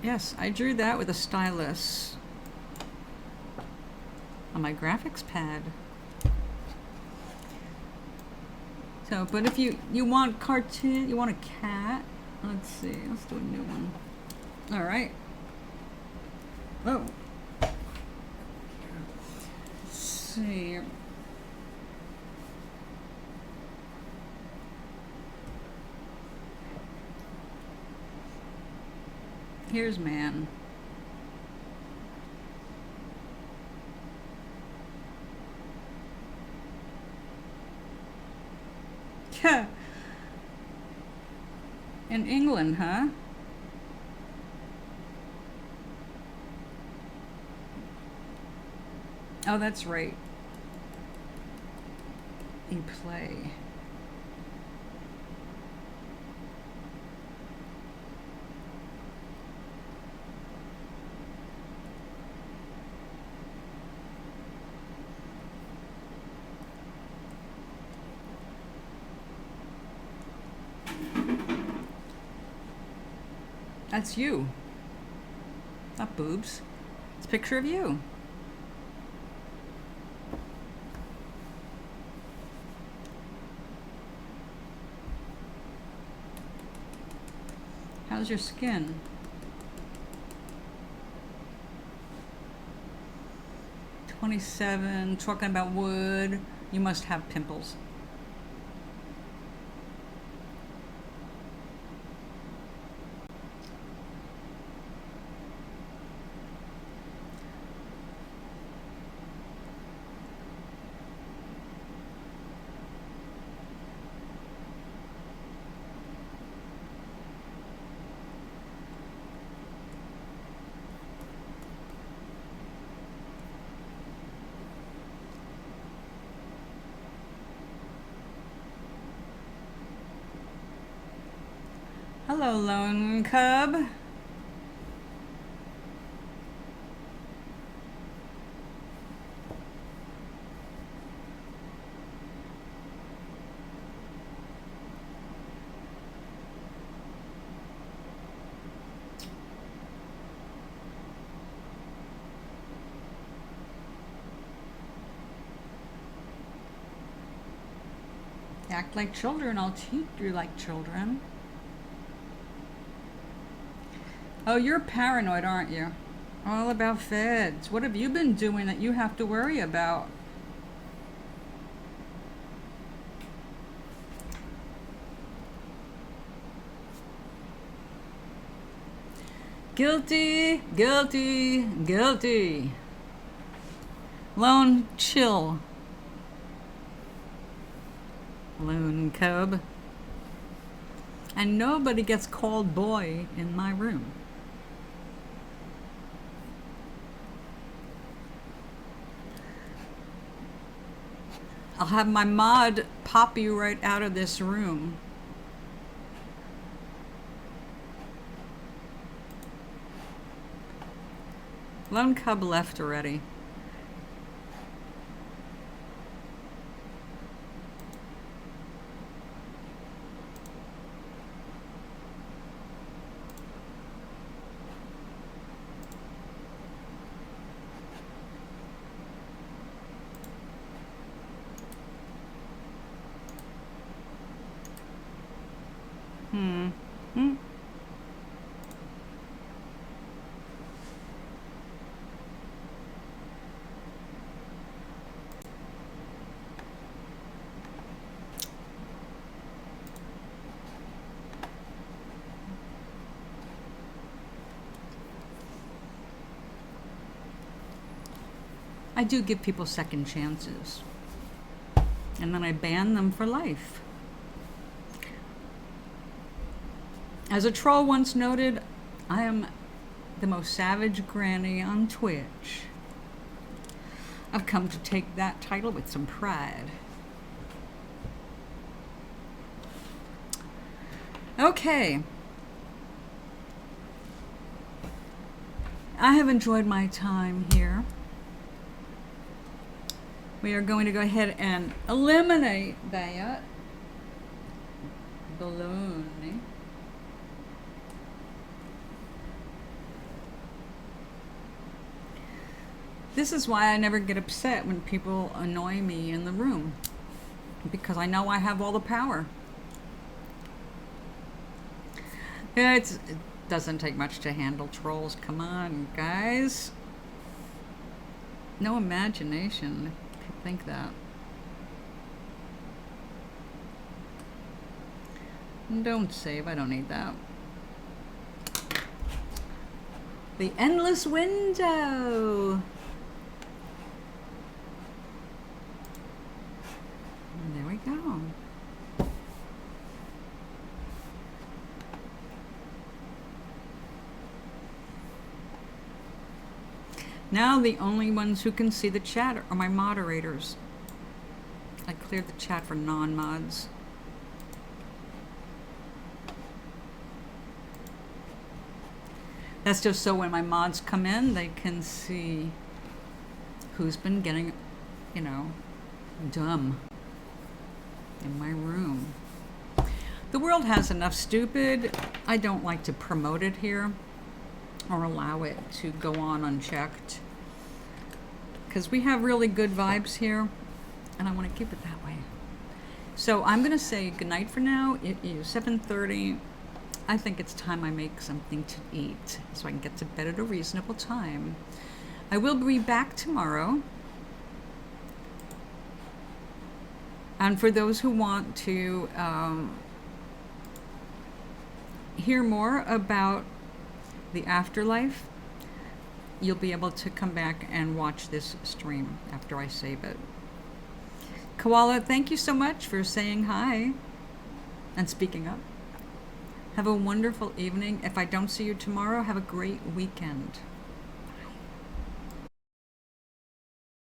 Yes, I drew that with a stylus on my graphics pad. So, but if you want cartoon, you want a cat, let's see, let's do a new one. All right. Oh. Let's see. Here's man. In England, huh? Oh, that's right. You play. That's you. Not boobs. It's a picture of you. How's your skin? "27, talking about wood. You must have pimples." Hello, lone cub. Act like children, I'll teach you like children. Oh, you're paranoid, aren't you? All about feds. What have you been doing that you have to worry about? Guilty, guilty, guilty. Lone chill. Lone cub. And nobody gets called boy in my room. I'll have my mod pop you right out of this room. Lone cub left already. I do give people second chances. And then I ban them for life. As a troll once noted, I am the most savage granny on Twitch. I've come to take that title with some pride. Okay. I have enjoyed my time here. We are going to go ahead and eliminate that baloney. This is why I never get upset when people annoy me in the room, because I know I have all the power. It doesn't take much to handle trolls. Come on, guys. No imagination. Think that. Don't save. I don't need that. The endless window. There we go. Now the only ones who can see the chat are my moderators. I cleared the chat for non-mods. That's just so when my mods come in, they can see who's been getting, you know, dumb in my room. The world has enough stupid. I don't like to promote it here or allow it to go on unchecked, because we have really good vibes here and I want to keep it that way. So I'm going to say goodnight for now. It is 7:30. I think it's time I make something to eat so I can get to bed at a reasonable time. I will be back tomorrow. And for those who want to hear more about the afterlife, you'll be able to come back and watch this stream after I save it. Koala, thank you so much for saying hi and speaking up. Have a wonderful evening. If I don't see you tomorrow, have a great weekend.